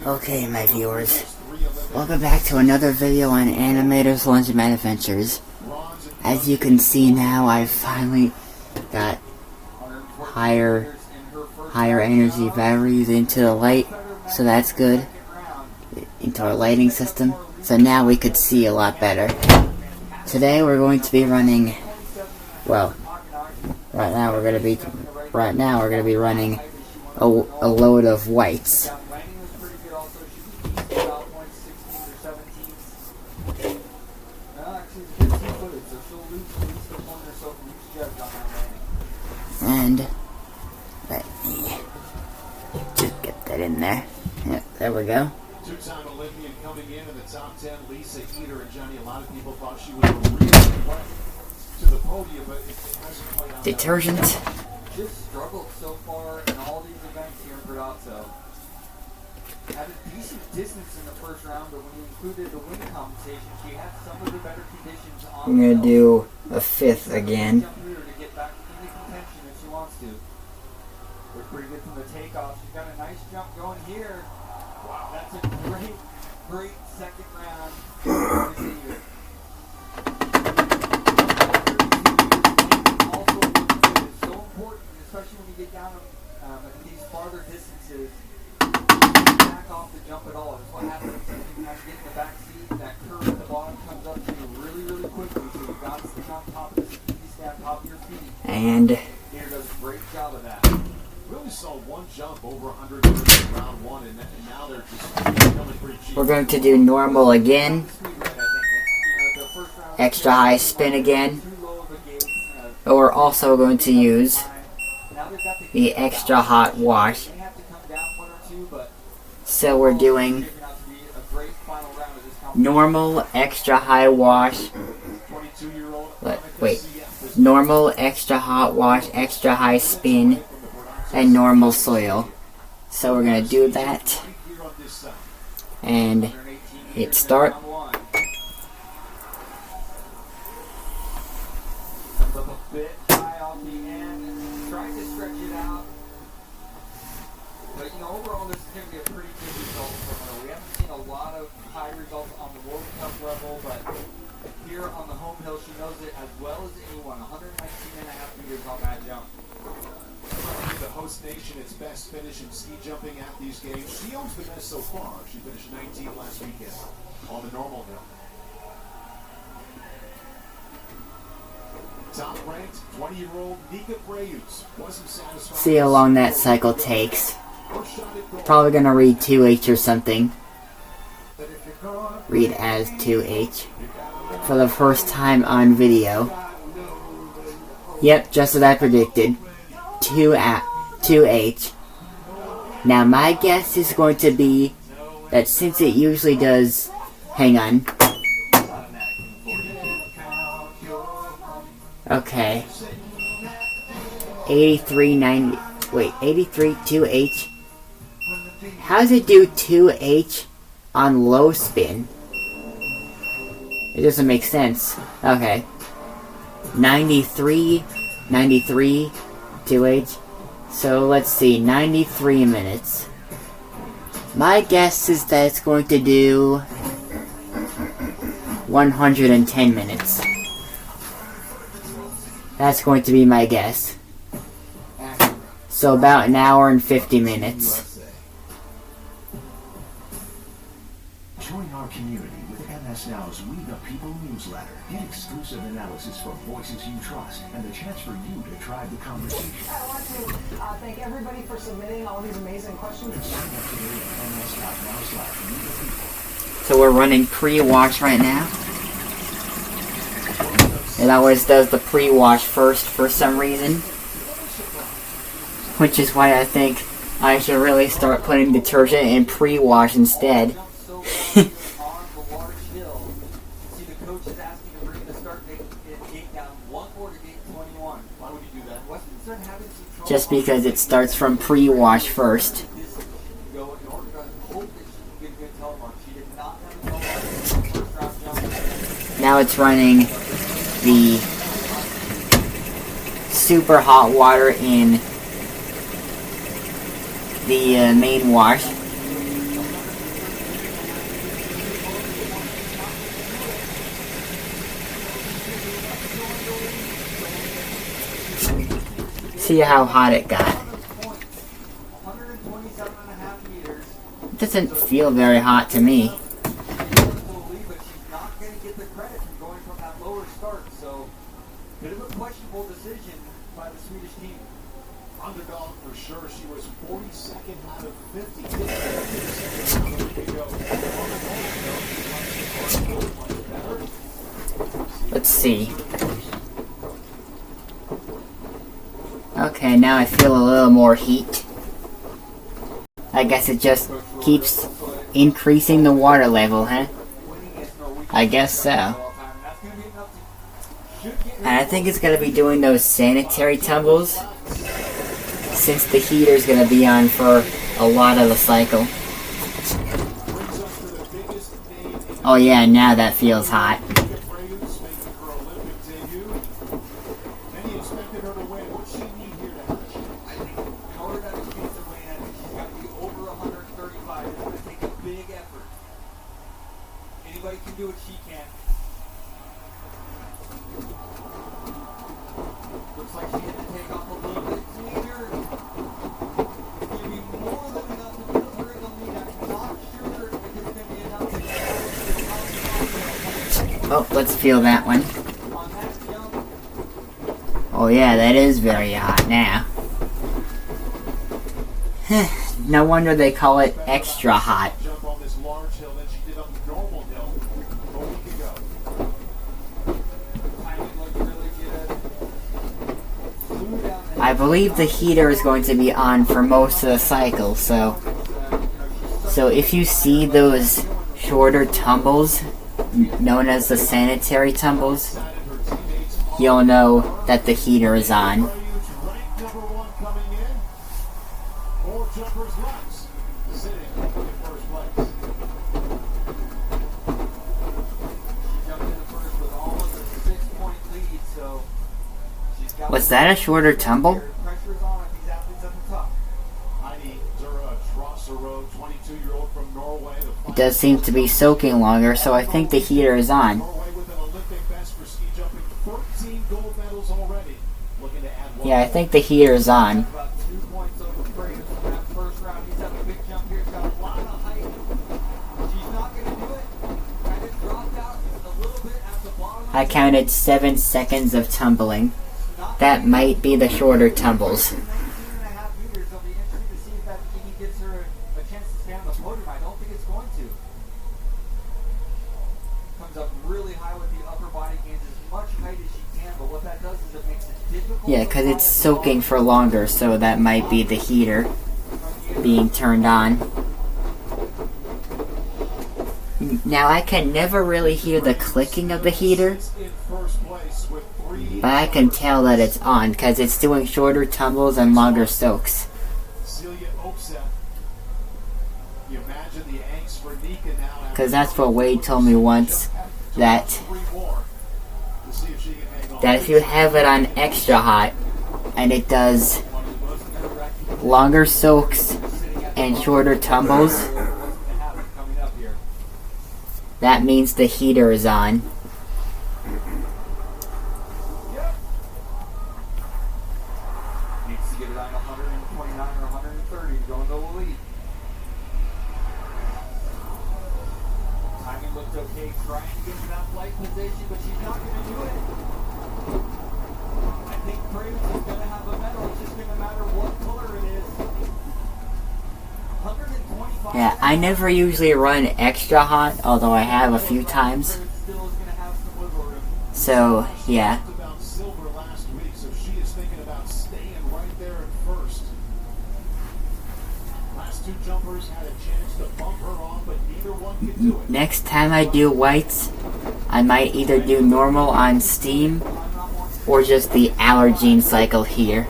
Okay, my viewers, welcome back to another video on Animator's Laundromat Adventures. As you can see now, I've finally got higher energy batteries into the light, so that's good, into our lighting system. So now we could see a lot better. Today we're going to be running, well, right now we're going to be running a load of whites. And let me just get that in there. Yep, there we go. Two-time Olympian coming in the top 10, Lisa Eater and Johnny. A lot of people thought she would go really well to the podium, but it hasn't played out. Detergent. Just struggled so far in all these events here in Biathlon. Had a decent distance in the first round, but when you included the wind compensation, she had some of the better conditions on. I'm gonna do a fifth again. To get back into contention if she wants to. Looks pretty good from the takeoff. She's got a nice jump going here. Wow, that's a great second round. Also, it's so important, especially when you get down at these farther distances. Back off the jump at all. That's what happens. You have to get in the back seat. That curve at the bottom comes up to you really quickly. So you've got to stay on top of this. You stay on top of your feet. And Peter does a great job of that. We only saw one jump over 100 meters in round one, and now they're just coming pretty cheap. we're going to do normal again. Extra high spin again. But we're also going to use the extra hot wash. So we're doing normal extra high wash. Wait. Normal extra hot wash, extra high spin, and normal soil. So we're going to do that. And hit start. Comes up a bit high off the end, trying to stretch it out. But overall this is going to be a pretty good result from her. We haven't seen a lot of high results on the World Cup level, but here on the home hill she knows it as well as anyone. 119.5 meters on that jump. The host nation its best finish in ski jumping at these games. She owns the best so far. She finished 19th last weekend on the normal hill. Top-ranked 20-year-old Nika Preyus wasn't satisfied. See how long that cycle takes. Probably gonna read 2H or something. Read as 2H. For the first time on video. Yep, just as I predicted. 2H. Now my guess is going to be that since it usually does... Hang on. Okay. 8390. Wait, 83 2H. How does it do 2H on low spin? It doesn't make sense. Okay. 93 2H. So let's see, 93 minutes. My guess is that it's going to do 110 minutes. That's going to be my guess. So about an hour and 50 minutes. Join our community with MS Now's We the People newsletter. Get exclusive analysis from voices you trust and the chance for you to drive the conversation. I want to thank everybody for submitting all these amazing questions. Sign up today at ms.now/WeThePeople. So we're running pre-wash right now. It always does the pre-wash first for some reason. Which is why I think I should really start putting detergent in pre-wash instead. Just because it starts from pre-wash first. Now it's running the super hot water in the main wash. See how hot it got. 127.5 meters. It doesn't feel very hot to me. But she's not going to get the credit for going from that lower start. So, bit of a questionable decision by the Swedish team. Underdog for sure. She was 42nd out of 50. Let's see. Okay, now I feel a little more heat. I guess it just keeps increasing the water level, huh? I guess so. And I think it's gonna be doing those sanitary tumbles, since the heater's gonna be on for a lot of the cycle. Oh yeah, now that feels hot. Anybody can do what she can. Looks like she had to take off a little bit cleaner. It's going to be more than enough to put her in the lead. I'm not sure if it's going to be enough to Oh, let's feel that one. on that jump. Oh yeah, that is very hot now. No wonder they call it extra hot. Jump on this large hill than she did on the normal hill a week ago. Timing looked really good. Flew down the I believe the heater is going to be on for most of the cycle, so if you see those shorter tumbles, known as the sanitary tumbles, you'll know that the heater is on. Ranked number 1 coming in. 4 jumpers left, sitting in first place. She jumped in first with almost a 6-point lead, so she's got Was that a shorter tumble? pressure's on with these athletes at the top. Heidi Zura Trossero, 22-year-old from Norway. It does seem to be soaking longer, so I think the heater is on. Norway with an Olympic best for ski jumping, 13 gold medals already. Looking to add one. Yeah, I think the heater is on. About 2 points over Fraser from that first round. He's having a big jump here. He's got a lot of height. She's not going to do it. Kind of dropped out a little bit at the bottom. I counted 7 seconds of tumbling. That might be the shorter tumbles. 19.5 meters. It'll be interesting to see if that even gives her a chance to stay on the podium. I don't think it's going to. Comes up really high with the upper body, gains as much height as she can, but what that does is it makes it difficult. Yeah, because it's soaking for longer, so that might be the heater being turned on. Now I can never really hear the clicking of the heater, In first place with 3. but I can tell that it's on because it's doing shorter tumbles and longer soaks. Celia Opseth. You imagine the angst for Nika now. Because that's what Wade told me once, that 3 more to see if she can hang on. if you have it on extra hot and it does longer soaks and shorter tumbles, Coming up here. that means the heater is on. Needs to get it on 129 or 130 to go into the lead. Timing looked okay, trying to get to that flight position, but she's not going to do it. I think Praise is going to have a medal. It's just going to matter what color it is. 125. Yeah, I never usually run extra hot, although I have a few times. Still is going to have some wiggle room. So, yeah. Talked about silver last week, so she is thinking about staying right there at first. Last 2 jumpers had a chance to bump her on, but neither one could do it. Next time I do whites, I might either do normal on steam or just the allergene cycle here.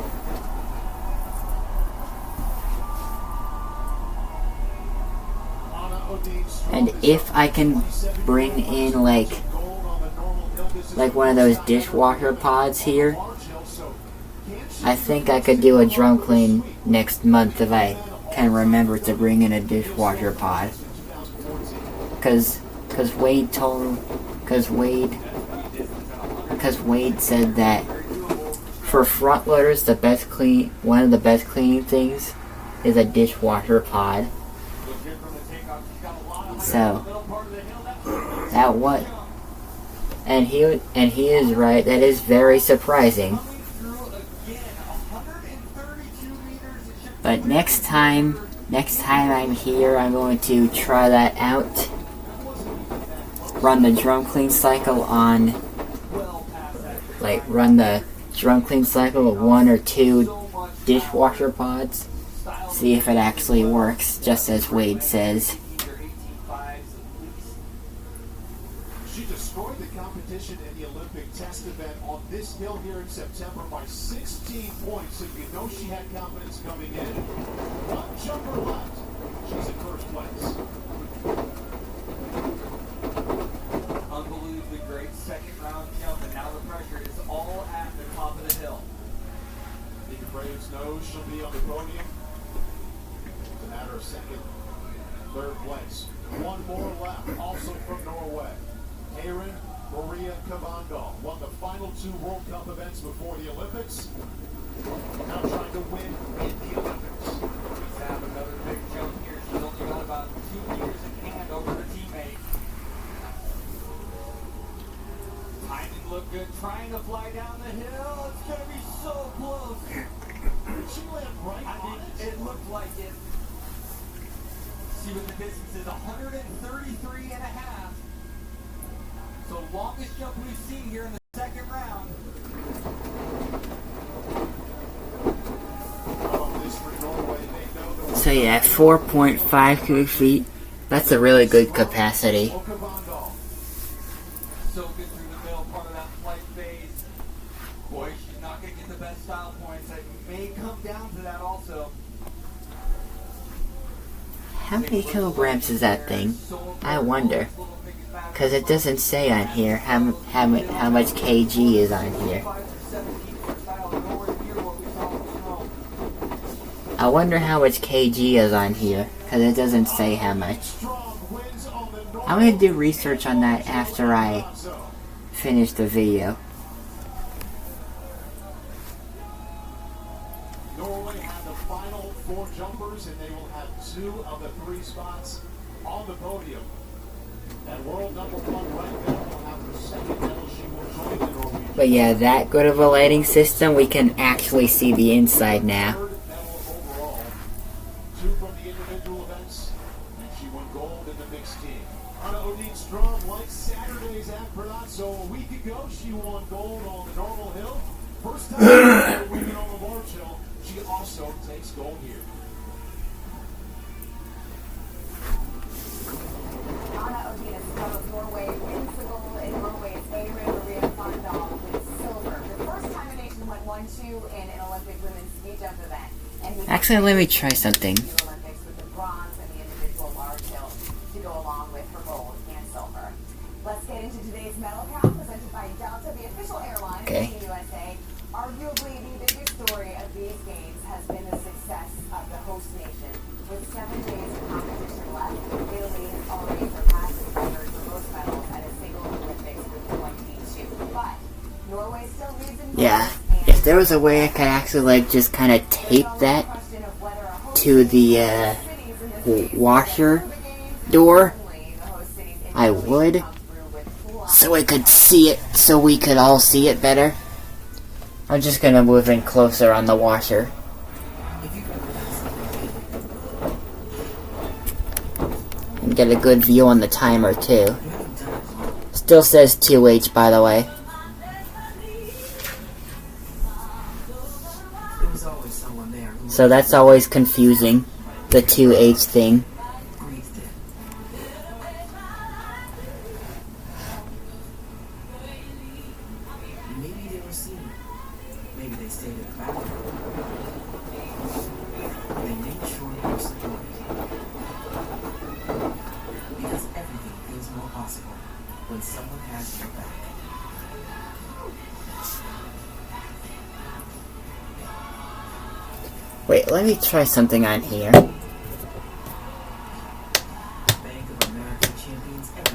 Anna Odin's And if I can bring in like one of those dishwasher pods here, large hill, so can she I think I could do a drum clean next month if I can remember to bring in a dishwasher pod. Cause Wade said that for front loaders, one of the best cleaning things is a dishwasher pod. So and he is right. That is very surprising. But next time I'm here, I'm going to try that out. Run the drum clean cycle on, run the drum clean cycle with 1 or 2 dishwasher pods. See if it actually works, just as Wade says. She destroyed the competition in the Olympic test event on this hill here in September by 16 points. If you know she had confidence coming in, one jumper left. She's in first place. Unbelievably great second round jump, and now the pressure is all at the top of the hill. Nika Braves knows she'll be on the podium. It's a matter of second, third place. One more left, also from Norway. Erin Maria Kavandal won the final 2 World Cup events before the Olympics. Now trying to win in the Olympics. She's have another big jump here. She's only got about 2 meters in hand over her teammate. Timing looked good, trying to fly down the hill. It's going to be so close. Did she land right on it? It looked like it. See what the distance is, 133 and a half. So longest jump we've seen here in the second round. So yeah, 4.5 cubic feet. That's a really good capacity. So good through the middle part of that flight phase. Boy, she's not going to get the best style points. It may come down to that also. How many kilograms is that thing? I wonder. Because it doesn't say on here how much kg is on here. I wonder how much kg is on here, because it doesn't say how much. I'm going to do research on that after I finish the video. Norway have the final 4 jumpers, and they will have 2 of the 3 spots on the podium. And world number 1 right now will have her second medal. She will join the Norwegian. But yeah, that good of a lighting system, we can actually see the inside now. Third medal overall. 2 from the individual events, and she won gold in the mixed team. Anna Odin Strom likes Saturdays at Bernazzo. A week ago, she won gold on the normal hill. First time ever winning on the large hill. She also takes gold here. Anna Odin of Norway wins the gold in Norway's Erin Maria Kavandal wins silver. The first time a nation went 1-2 in an Olympic women's ski jump event. And Actually, let me try something. the Olympics with the bronze and the individual large hill to go along with her gold and silver. Let's get into today's medal count presented by Delta, the official airline of Okay. the USA. Arguably, the biggest story of these games has been the success of the host nation. With 7 days of competition left, Italy has already surpassed the record for most medals at a single Olympics with 22. But Norway still leads in Yeah, goals, if there was a way I could actually just kind of tape that to the washer door, I would, so I could see it, so we could all see it better. I'm just gonna move in closer on the washer. And get a good view on the timer too. Still says 2H, by the way. So that's always confusing, the 2H thing. Maybe they were seen. Maybe they stayed in the back. They made sure they were supported. Because everything feels more possible when someone has your back. Wait, let me try something on here.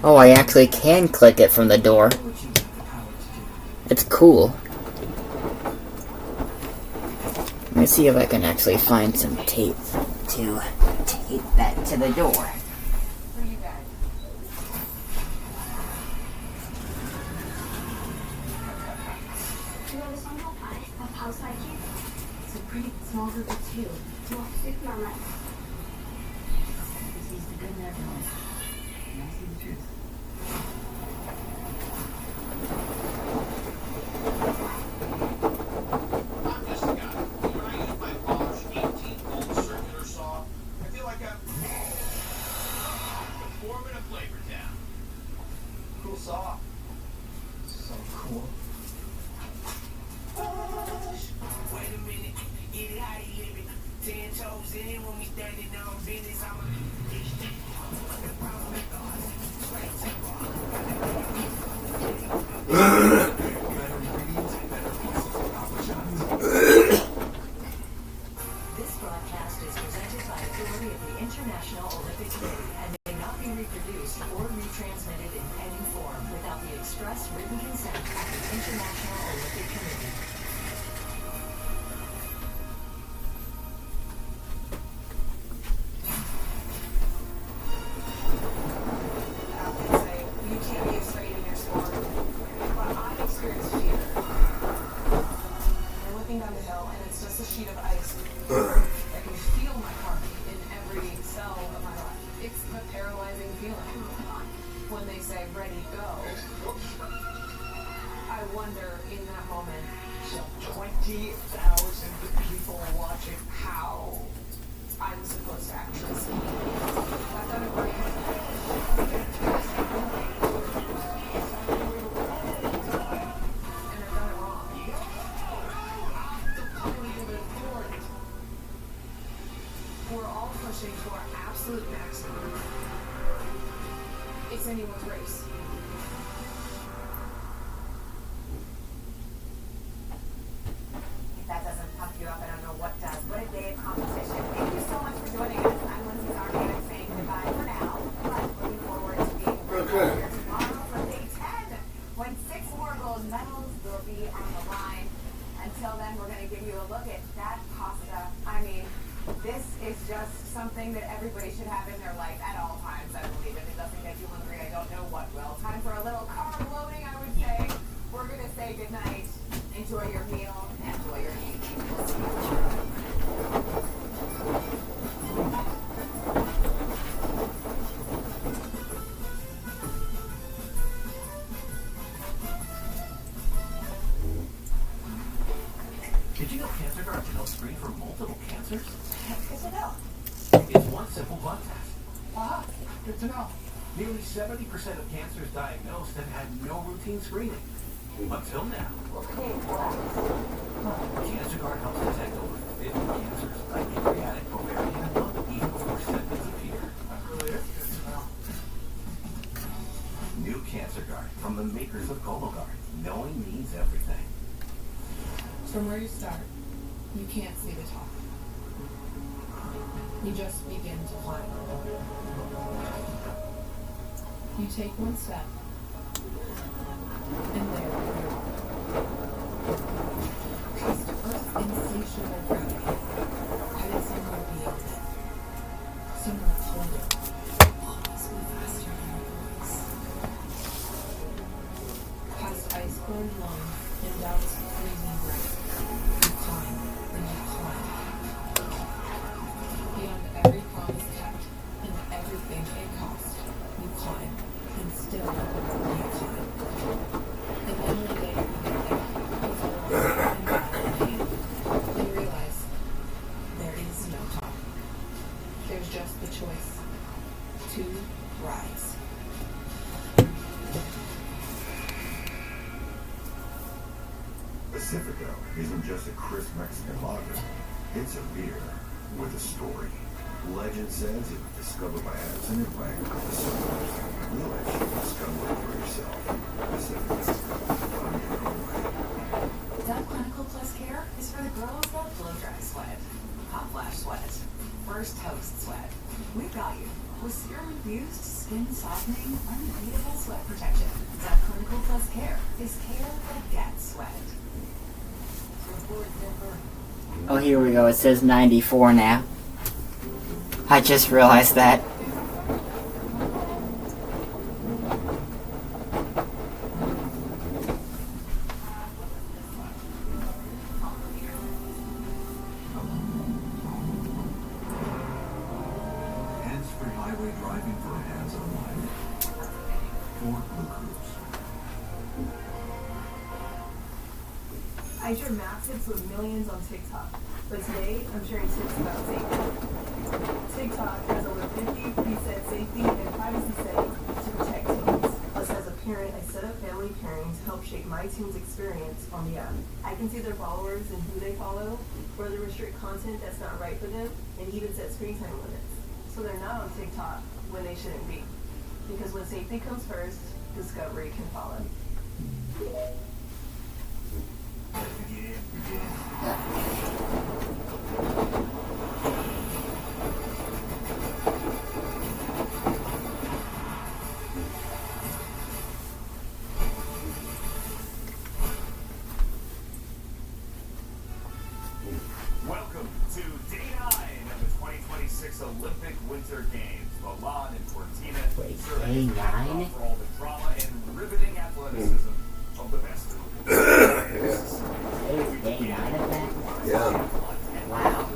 Oh, I actually can click it from the door. It's cool. Let me see if I can actually find some tape to tape that to the door. For you guys. You know the song about pie? Of house I keep? It's a pretty small group of two. To walk stick my life. He sees the good in everyone. And I see the truth. I'm just a guy. When I use my Bosch 18-volt circular saw, I feel like I'm performing a flavor town. Cool saw. So cool. Wait a minute, get it how you live it. 10 toes in when we standing on business. I'm This broadcast is presented by authority of the International Olympic Committee and may not be reproduced or retransmitted in any form without the express written consent of the International Olympic Committee. Say, you can't be afraid in your sport. But I experienced fear. You're looking down the hill and it's just a sheet of ice. I can feel my heartbeat in every cell of my life. It's a paralyzing feeling. When they say, ready, go, I wonder in that moment, 20,000 people watching. how I'm supposed to actually ski. I've done it great. And I've done it wrong. We're all pushing to our absolute maximum. It's anyone's race. If that doesn't pump you up, I don't know what does. What a day of competition. Thank you so much for joining us. I'm Lindsay Zarniak saying goodbye for now, but looking forward to being with you here tomorrow for day 10, when 6 more gold medals will be on the line. Until then, we're going to give you a look at that pasta. I mean, this is just something that everybody should have in their life at all times, I believe. If it doesn't get you hungry, I don't know what will. Time for a little carb loading, I would say. We're going to say goodnight. Enjoy your meal. Enjoy your evening. We'll see you tomorrow. Did you know Cancer Guard can help screen for multiple cancers? Good to know. It's one simple blood test. Ah, good to know. Nearly 70% of cancers diagnosed have had no routine screening. Until now. Okay, well, Cancer Guard helps detect over 50 cancers like pancreatic, ovarian, and lung, even before symptoms appear. That really is good to know. New Cancer Guard from the makers of Cologuard. Knowing means everything. From where you start, you can't see the top. You just begin to climb. You take one step, and there you are. Past Earth's insatiable gravity, headed somewhere beyond it. Somewhere colder. Always be faster than your voice. Past ice-cold lung and doubt's freezing breath. You climb and you climb. Beyond every promise kept and everything it cost, you climb and still you climb. And then one day you get there, with all the and battle in hand, and realize there is no top. There's just the choice to rise. Pacifico isn't just a crisp Mexican lager. It's a beer with a story. Legend says it was discovered by Addison and Wagner of the Southwest. We'll let you discover it for yourself. Pacifico, find your own way. Dove Clinical Plus Care is for the girls that blow dry sweat, hot flash sweat, first toast sweat, We've got you. With serum-infused, skin-softening, unbeatable sweat protection. That clinical plus care is care that gets sweat. Oh, here we go. It says 94 now. I just realized that. Hands-free highway driving for a hands-on life. Ford Blue Cruise. I share maps hits with millions on TikTok, but today I'm sharing tips about safety. TikTok has over 50 preset safety and privacy settings to protect teens. Plus, as a parent, I set up family pairing to help shape my teen's experience on the app. I can see their followers and who they follow, further restrict content that's not right for them, and even set screen time limits. So they're not on TikTok when they shouldn't be. Because when safety comes first, discovery can follow. Welcome to day 9 of the 2026 Olympic Winter Games. Milan and Cortina Wait, serve day as backdrop 9? for all the drama and riveting athleticism of the best. Day 9 of that? Yeah. Wow.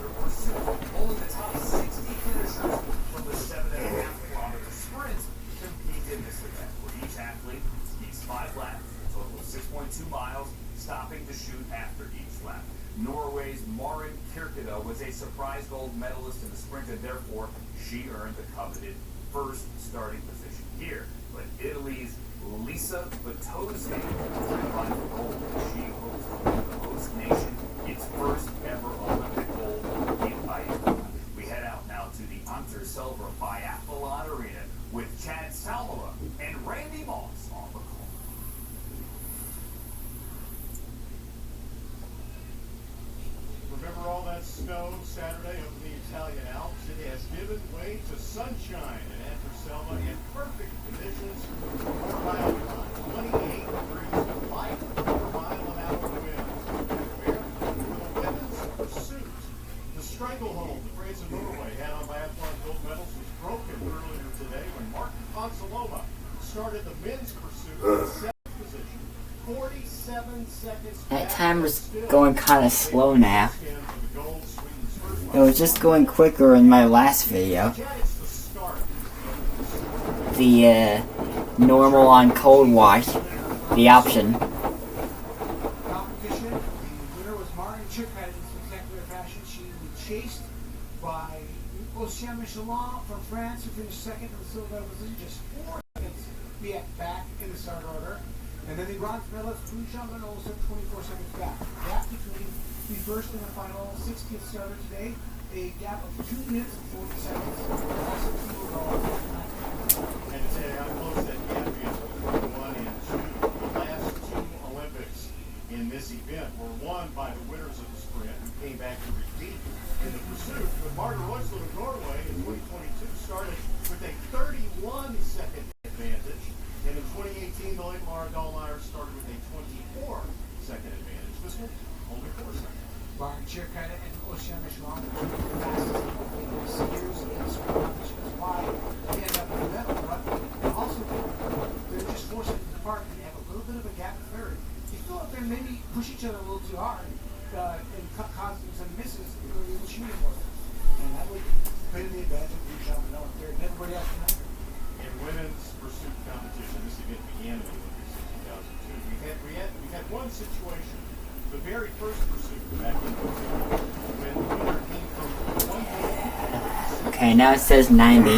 Only the top 60 finishers from the 7.5-kilometer sprint compete in this event, where each athlete skis 5 laps, a total of 6.2 miles, stopping to shoot after each lap. Norway's Marin Kirkeda was a surprise gold medalist in the sprint, and therefore she earned the coveted first starting position here. But Italy's Lisa Bertozzi qualified for gold. She hopes to win the host nation its first ever Olympic gold in Biathlon. We head out now to the Hunter Silver Biathlon Arena with Chad Salmela and Randy Moss on the call. Remember all that snow Saturday over the Italian Alps? It has given way to sunshine, and after Selma in perfect conditions for Biathlon, 28 degrees with light 4-mile-an-hour winds. Where? For the women's pursuit. The stranglehold the Fraser Norway had on biathlon gold medals was broken earlier today when Martin Ponsaloma started the men's pursuit in the 7th position. 47 seconds That back, timer's still going kind of slow now. for the gold, Sweden's first It was just going quicker in my last video. Chad, it's the start. The normal on cold wash, the option. Competition. The winner was Marin Kirkeda in spectacular fashion. She was chased by WashiMator from France, who finished second in the silver position, just 4 seconds back in the start order. And then the bronze medalist, Bouchon, also 24 seconds back. Gap between the first and the final 60th starter today, a gap of 2 minutes and 40 seconds. Also, two goals. And to say how close that gap is between 1 and 2. The last 2 Olympics in this event were won by the winners of the sprint, who came back to repeat in the pursuit. But Marta Roysland of Norway in 2022 started with a 31-second advantage. And in 2018, the late Laura Dahlmeyer started with a 24-second advantage. This one, only 4 seconds. Marin Kirkeda and WashiMator were the fastest skiers in the sprint competition. That's why they end up with a medal. But also, they're just 4 seconds apart, and they have a little bit of a gap in third. You feel like they maybe push each other a little too hard and cause some misses in the shooting order. And that would put in the advantage of Bouchon and third, and everybody else behind her. In women's pursuit competition, this event began in the Olympics in 2002. We've had one situation, the very first pursuit back in 2002, when the winner came from one goal. Okay, now it says 90.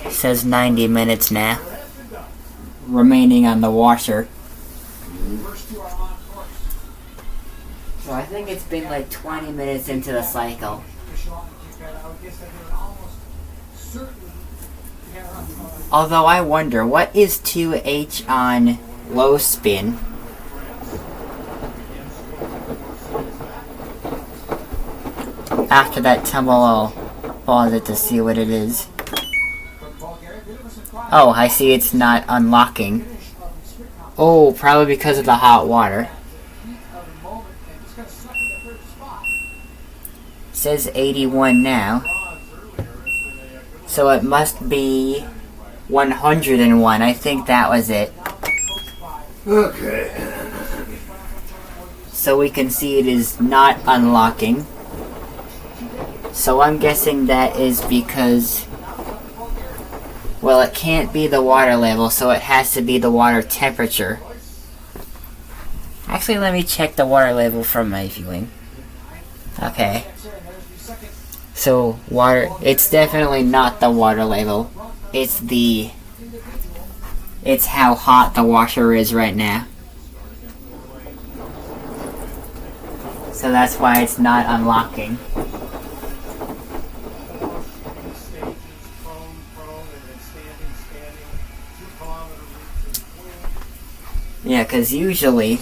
It says 90 minutes now. There has been done. Remaining on the washer. First two are on course. So I think it's been like 20 minutes into the cycle. Bouchon and Kirkeda, I would guess that they would almost certainly get her on the phone. Although I wonder, what is 2H on low spin? After that tumble pause it to see what it is. Oh, I see it's not unlocking. Oh, probably because of the hot water. It says 81 now. So it must be 101. I think that was it. Okay. So we can see it is not unlocking. So I'm guessing that is because, well, it can't be the water level, so it has to be the water temperature. Actually, let me check the water level from my viewing. Okay. So, it's definitely not the water level. It's how hot the washer is right now. So that's why it's not unlocking. Yeah, because usually,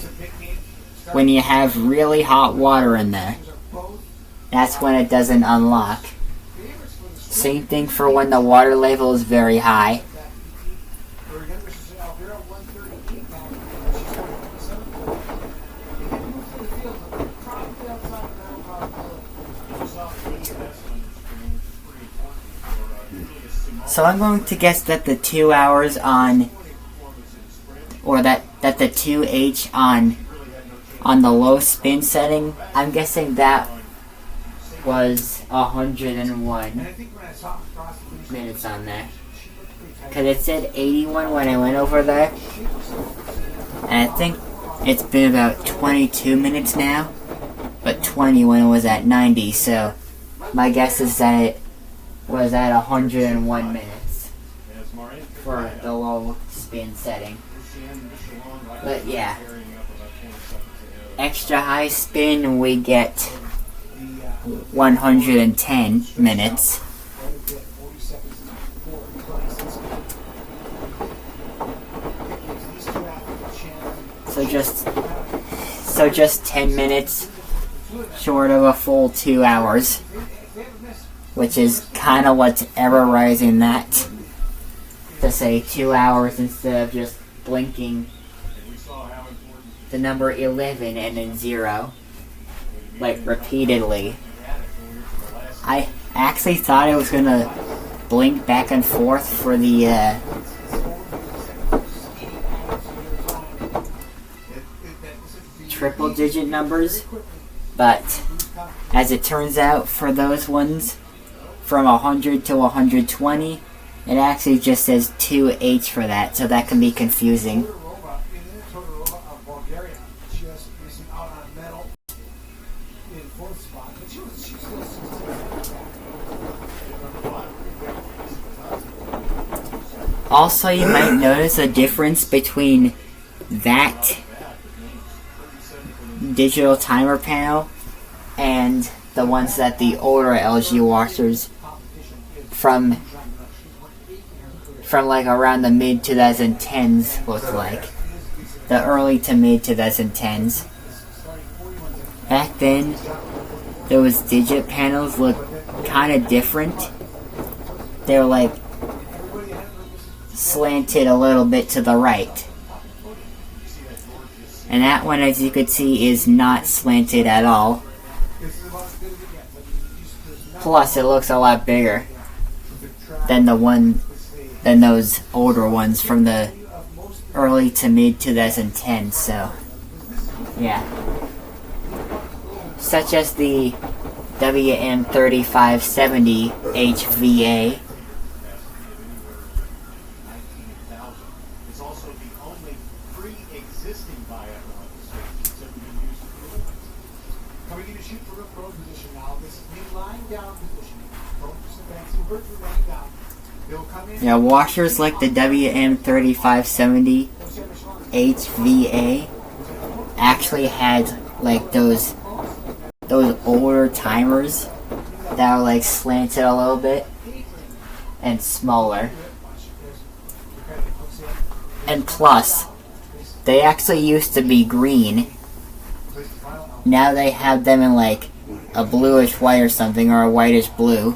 when you have really hot water in there, that's when it doesn't unlock. Same thing for when the water level is very high. So I'm going to guess that the 2 hours on, or that the 2H on the low spin setting, I'm guessing that was 101 minutes on there. Because it said 81 when I went over there. And I think it's been about 22 minutes now. But 20 when it was at 90, so my guess is that it was at 101 minutes for the low spin setting. But yeah, extra high spin we get 110 minutes. So just 10 minutes short of a full 2 hours, which is kind of what's errorizing that, to say 2 hours instead of just blinking the number 11 and then 0, like repeatedly. I actually thought it was gonna blink back and forth for the triple digit numbers, but as it turns out, for those ones from 100 to 120, it actually just says 2H for that, so that can be confusing. Also, you might notice a difference between that digital timer panel and the ones that the older LG washers from like around the mid 2010s look like. The early to mid 2010s. Back then, those digit panels looked kind of different. They were like slanted a little bit to the right. And that one, as you could see, is not slanted at all. Plus, it looks a lot bigger than those older ones from the early to mid 2010s. So, yeah. Such as the WM3600HWA. It's also the only pre-existing Biathlon stations that we can use for the Olympics. Coming in to shoot for a pro position now. This is the lying down position. Pro percent advancing, virtually laying down. They'll come in. Yeah, washers like the WM3600HWA actually had like those older timers that are like slanted a little bit and smaller. And plus, they actually used to be green. Now they have them in like a bluish white or something, or a whitish blue.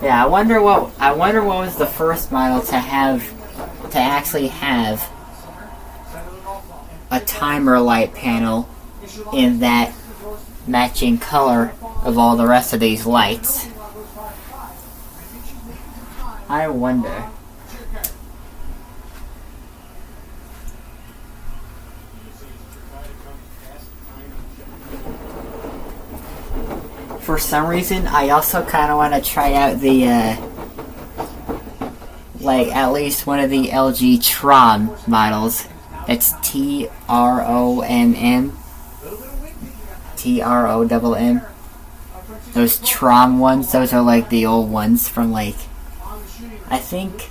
Yeah, I wonder what was the first model to actually have a timer light panel in that matching color of all the rest of these lights. I wonder. For some reason, I also kind of want to try out the, like, at least one of the LG Trom models. It's Tromm. Tromm. Those Trom ones, those are like the old ones from, like, I think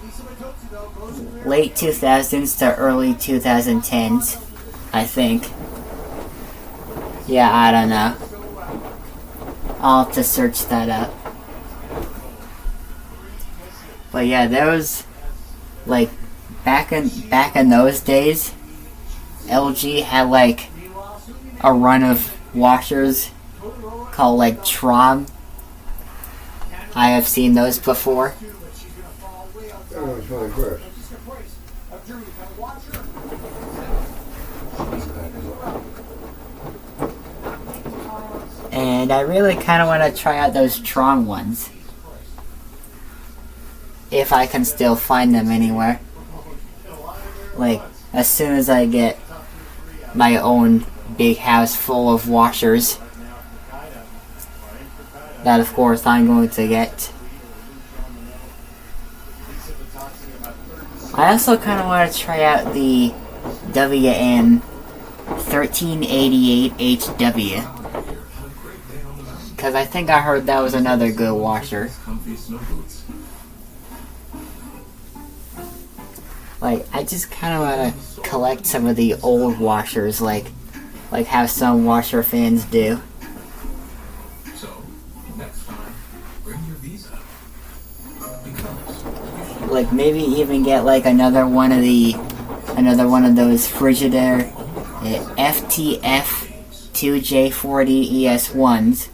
late 2000s to early 2010s, I think. Yeah, I don't know. I'll have to search that up. But yeah, there was, like, back in those days, LG had like a run of washers called like Trom. I have seen those before. And I really kind of want to try out those Tron ones. If I can still find them anywhere. Like, as soon as I get my own big house full of washers. That, of course, I'm going to get. I also kind of want to try out the WM3600HWA. Because I think I heard that was another good washer. Like, I just kind of want to collect some of the old washers, like how some washer fans do. So, next time, bring your visa. Like, maybe even get like another one of those Frigidaire FTF2J40ES1s,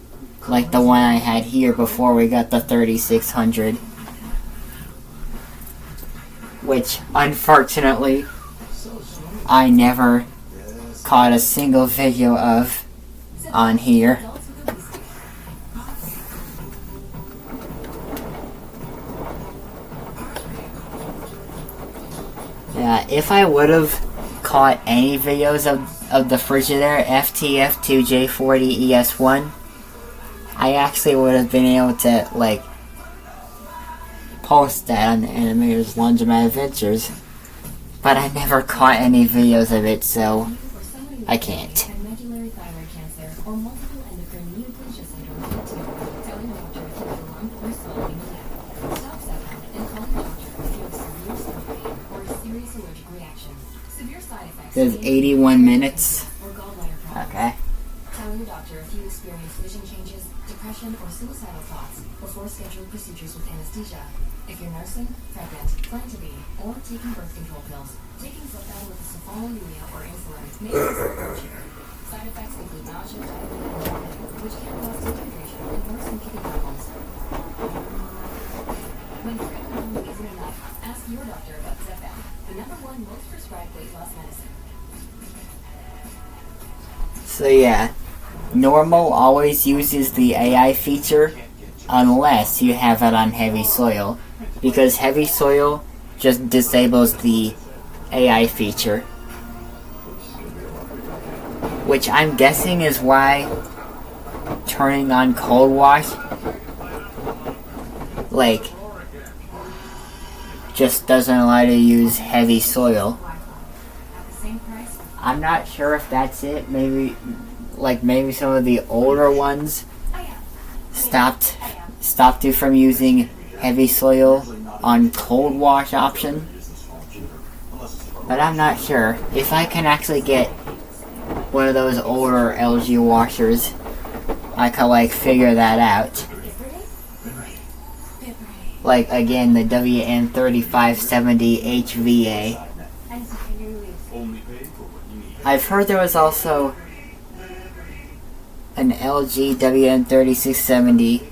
like the one I had here before we got the 3600. Which, unfortunately, I never caught a single video of on here. Yeah, if I would have caught any videos of the Frigidaire FTF2J40ES1, I actually would have been able to, like, post that on the Animator's Laundromat Adventures, but I never caught any videos of it, so I can't. There's 81 minutes. Okay. Tell your doctor if you experience vision changes, depression, or suicidal thoughts before scheduling procedures with anesthesia. If you're nursing, pregnant, plan to be, or taking birth control pills, taking Zepbound with sulfonylurea or insulin may cause hypertension. Side effects include nausea, diarrhea, and vomiting, which can cause dehydration and worsen kidney problems. When treatment alone isn't enough, ask your doctor about Zepbound, the #1 most prescribed weight loss medicine. So yeah, normal always uses the AI feature unless you have it on heavy soil, because heavy soil just disables the AI feature, which I'm guessing is why turning on cold wash, like, just doesn't allow you to use heavy soil. I'm not sure if that's it. Maybe some of the older ones stopped you from using heavy soil on cold wash option. But I'm not sure. If I can actually get one of those older LG washers, I could like figure that out. Like again, the WM3600HWA. I've heard there was also an LG WM3600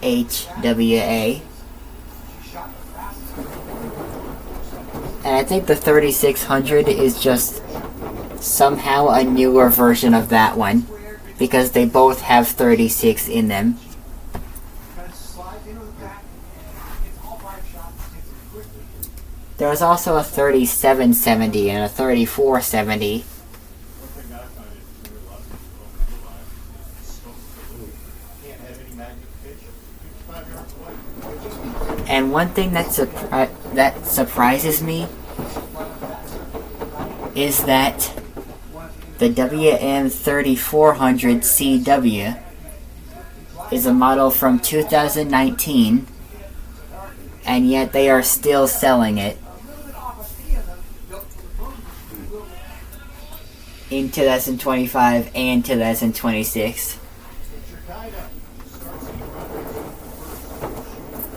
WM3600HWA. And I think the 3600 is just somehow a newer version of that one, because they both have 36 in them. There was also a 3770 and a 3470. And one thing that surprises me is that the WM3400CW is a model from 2019, and yet they are still selling it in 2025 and 2026.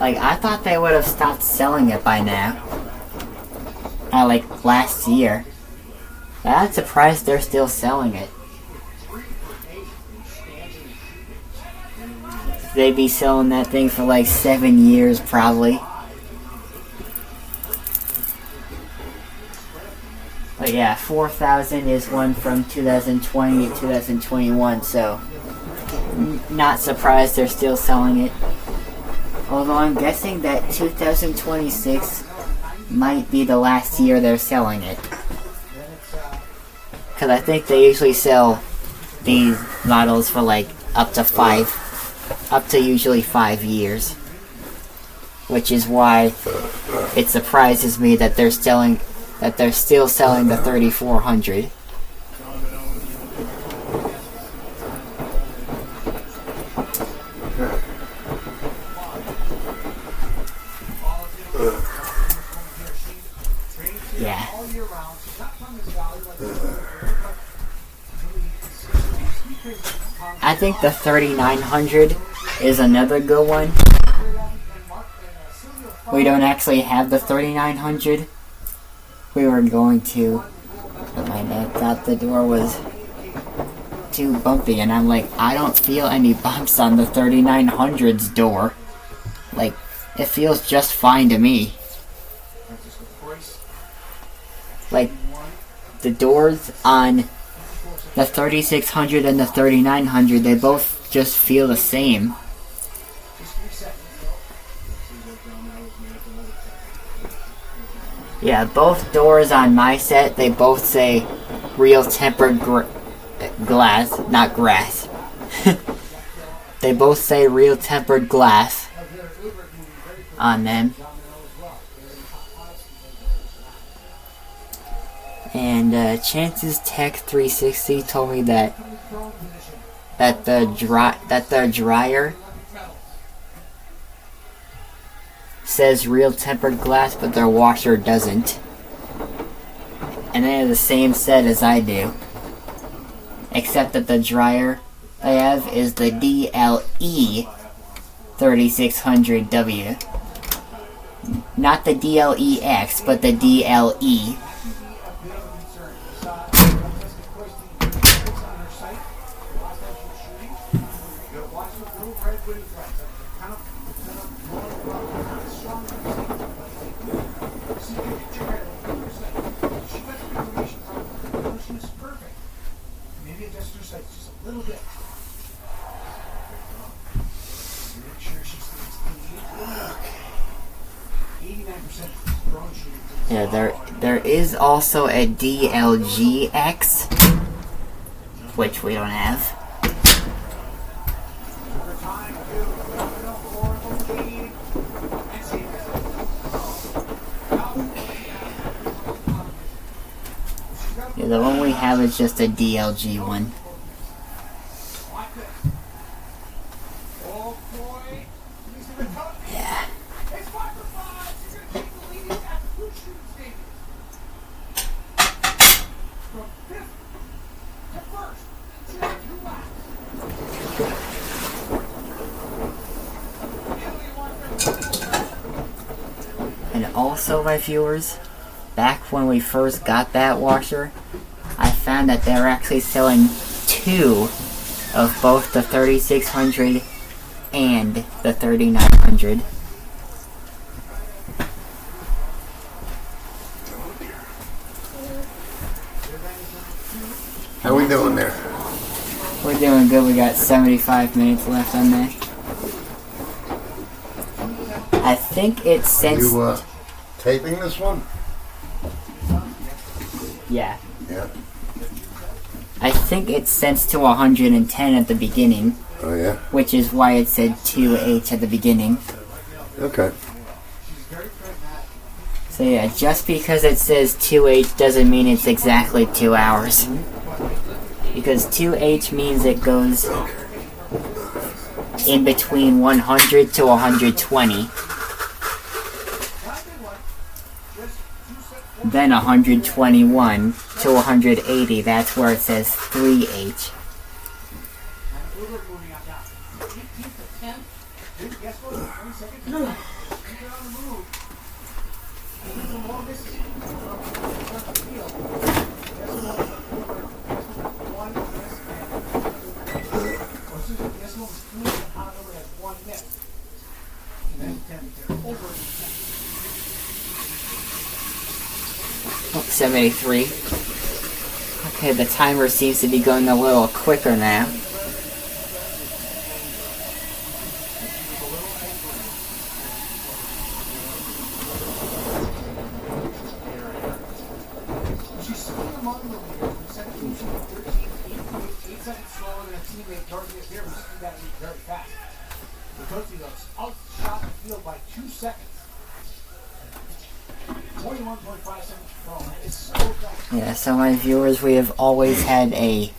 Like, I thought they would have stopped selling it by now. Like last year. I'm surprised they're still selling it. They'd be selling that thing for like 7 years probably. But yeah, 4000 is one from 2020 to 2021, so not surprised they're still selling it. Although I'm guessing that 2026 might be the last year they're selling it. Because I think they usually sell these models for like up to usually 5 years. Which is why it surprises me that they're still selling the 3400. Yeah. I think the 3900 is another good one. We don't actually have the 3900. We were going to, but my dad thought the door was too bumpy, and I'm like, I don't feel any bumps on the 3900's door. Like, it feels just fine to me. Like, the doors on the 3600 and the 3900, they both just feel the same. Yeah, both doors on my set, they both say real tempered glass, not grass. They both say real tempered glass on them. And Chance's Tech 360 told me that the dryer says real tempered glass, but their washer doesn't. And they have the same set as I do, except that the dryer they have is the DLE 3600W, not the DLEX, but the DLE. Yeah, there is also a DLGX, which we don't have. Yeah, the one we have is just a DLG one. Yeah. And also, my viewers, back when we first got that washer, I found that they were actually selling two of both the 3600 and the 3900. How we doing there? We're doing good. We got 75 minutes left on there. I think it's since... You taping this one? Yeah. Yeah. I think it's sensed to 110 at the beginning. Oh yeah? Which is why it said 2H at the beginning. Okay. So yeah, just because it says 2H doesn't mean it's exactly 2 hours. Because 2H means it goes in between 100 to 120. Then 121 to 180, that's where it says 3H. Oh, 73. Okay, the timer seems to be going a little quicker now. Yeah, so my viewers, we have always had a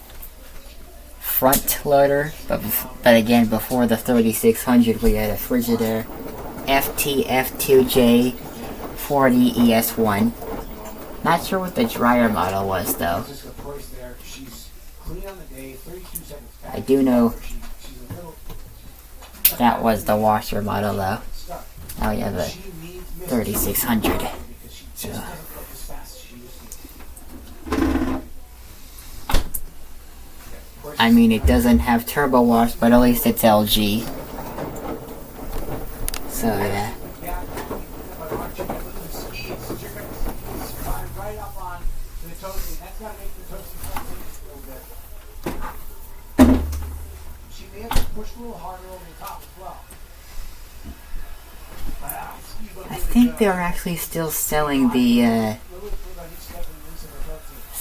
front loader, but again, before the 3600 we had a Frigidaire FTF2J40ES1. Not sure what the dryer model was though. I do know that was the washer model though. Now we have a 3600. So. I mean, it doesn't have turbo wash, but at least it's LG. So yeah. I think they're actually still selling the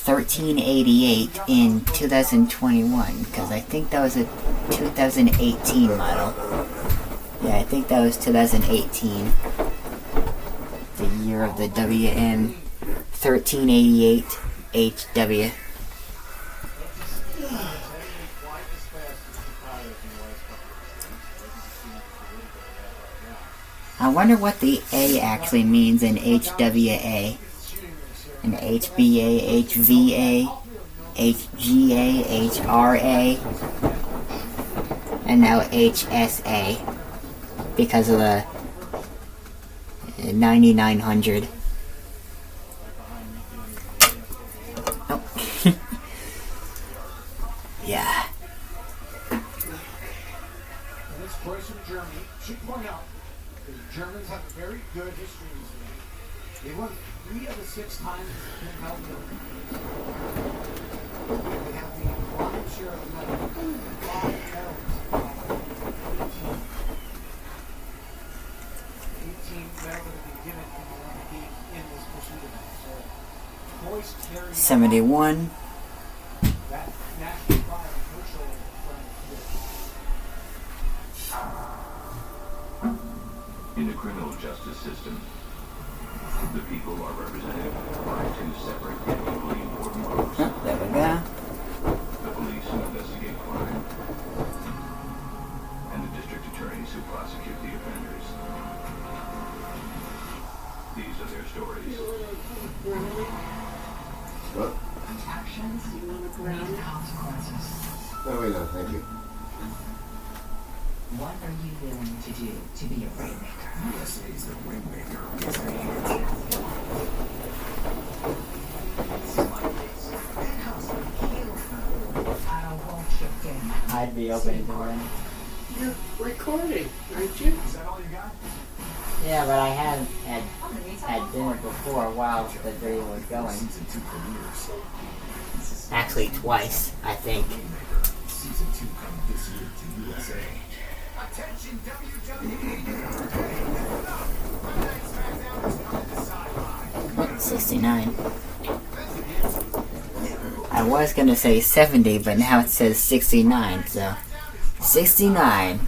1388 in 2021, because I think that was a 2018 model. Yeah, I think that was 2018. The year of the WM3600HWA. I wonder what the A actually means in HWA. And HBA, HVA, HGA, HRA, and now HSA because of the 9900. Oh. Yeah. This choice from Germany should point out that the Germans have a very good history in this league. They won 3 of the 6 times in the World Cup. They have the lion's share of the medal, 5 medals, 18 medals that have been given in the Olympic Games in this pursuit event. So, boys carry 71. that national pride on her shoulder from the In the criminal justice system, the people are represented by 2 separate and equally important groups. Oh, there we go. The police who investigate crime, and the district attorneys who prosecute the offenders. These are their stories. What? Actions bring consequences. No, wait, no, thank you. What are you willing to do to be a rainmaker? USA's the rainmaker. I'd be open to it. You're recording, aren't you? Is that all you got? Yeah, but I had dinner before while the video was going. Actually, twice, I think. Season 2 coming this year to USA. Attention WWE. Monday Night SmackDown is coming to sideline. 69. I was gonna say 70, but now it says 69, so 69.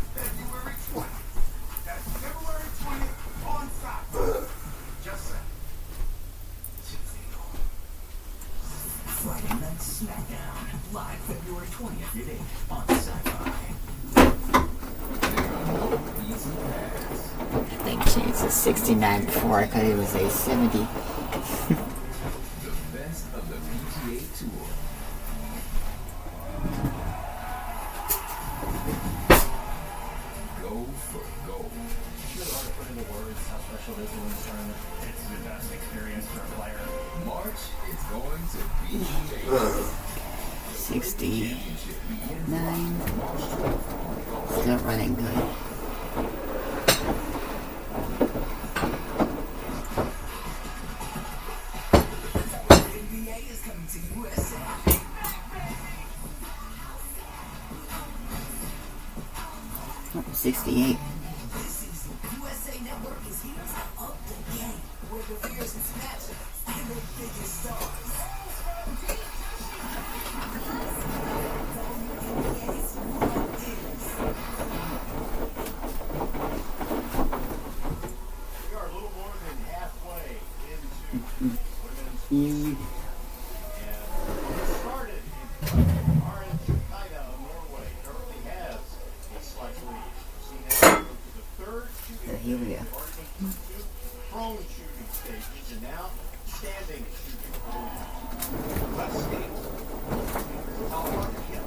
Friday Night SmackDown, live February 20th at 8 on Sci-Fi. I think it says 69 before. I thought it was a 70. The best of the PGA Tour. Go for gold. It's really hard to put into words how special it is to win this tournament. It's the best experience for a player. March is going to be 69. Still running good. NBA is coming to USA. 68. USA Network is here to up the game with the fiercest matchups and the biggest stars. WNBA's World Leaders. We are a little more than halfway into women's You. and it started in Orange China of Norway. Currently has a slight lead. Seen it go to the third shooting Here we go. stage, already two prone shooting stages, and now standing shooting. West State. California, yeah.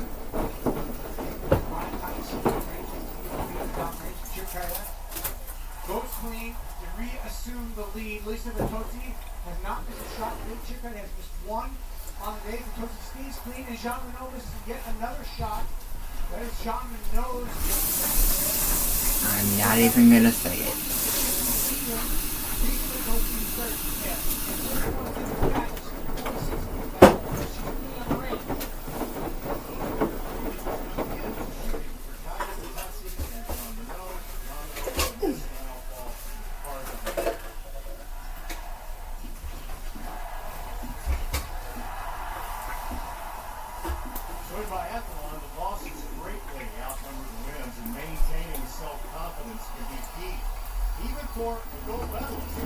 Ryan Tyson, Chicago. Goes clean to reassume the lead. Lisa Vitozzi has not missed a shot. Chicago has missed one on the day. Vitozzi stays clean, and Jean Renaud misses yet another shot. That is Jean Renaud's I'm not even gonna say it. So in Biathlon, the losses greatly outnumber the wins, and maintaining self-confidence can be key, even for the gold medalist.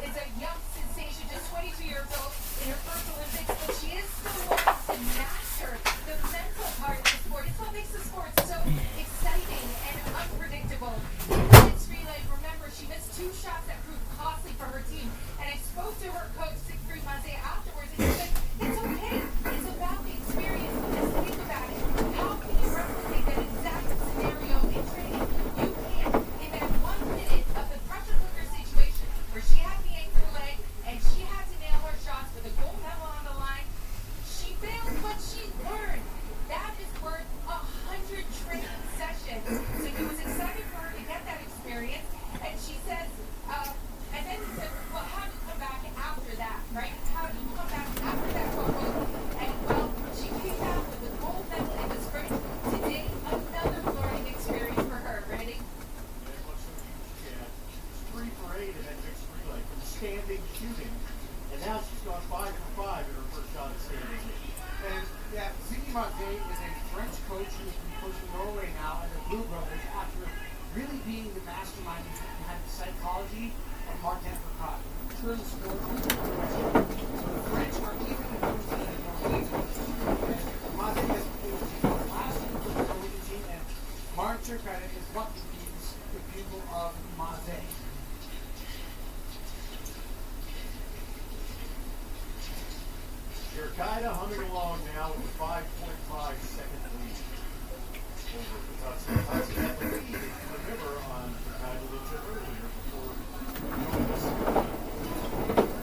Is a young sensation, just 22 years old in her first Olympics, but she is still wanting to master the mental part of the sport. It's what makes the sport so exciting and unpredictable. In women's relay, remember, she missed two shots that proved costly for her team. And I spoke to her coach, Siegfried Maze, afterwards, and he said, it's okay. It's about the experience. Just think about it. How can you replicate that exact scenario in training? You can't. In that 1 minute of the pressure cooker situation where she had the anchor leg and she had to nail her shots with a gold medal on the line, she failed, but she learned. That is worth 100 training sessions. So he was excited for her to get that experience. And she says, and then he said, well, how do you come back after that, right? How do you come back after that fumble? And well, she came out with a gold medal in the sprint. Today, another learning experience for her. Ready? She was 3 for 8 in that mixed relay from standing shooting, and now she's gone 5 for 5 in her first shot at standing. And yeah, Ziggy Maze is a French coach who's been coaching Norway now, and the Blue Brothers, after really being the mastermind behind the psychology of Martin Foucault. True sport. So the French are even the coach team in Norway. Maze has played last year with the Norwegian team, and Martin Foucault is what is the pupil of Maze. Jerkaida humming along now with a 5.5 second lead over Patazzi. Patazzi had the lead, if you remember, on Jerkaida a little bit earlier before doing this.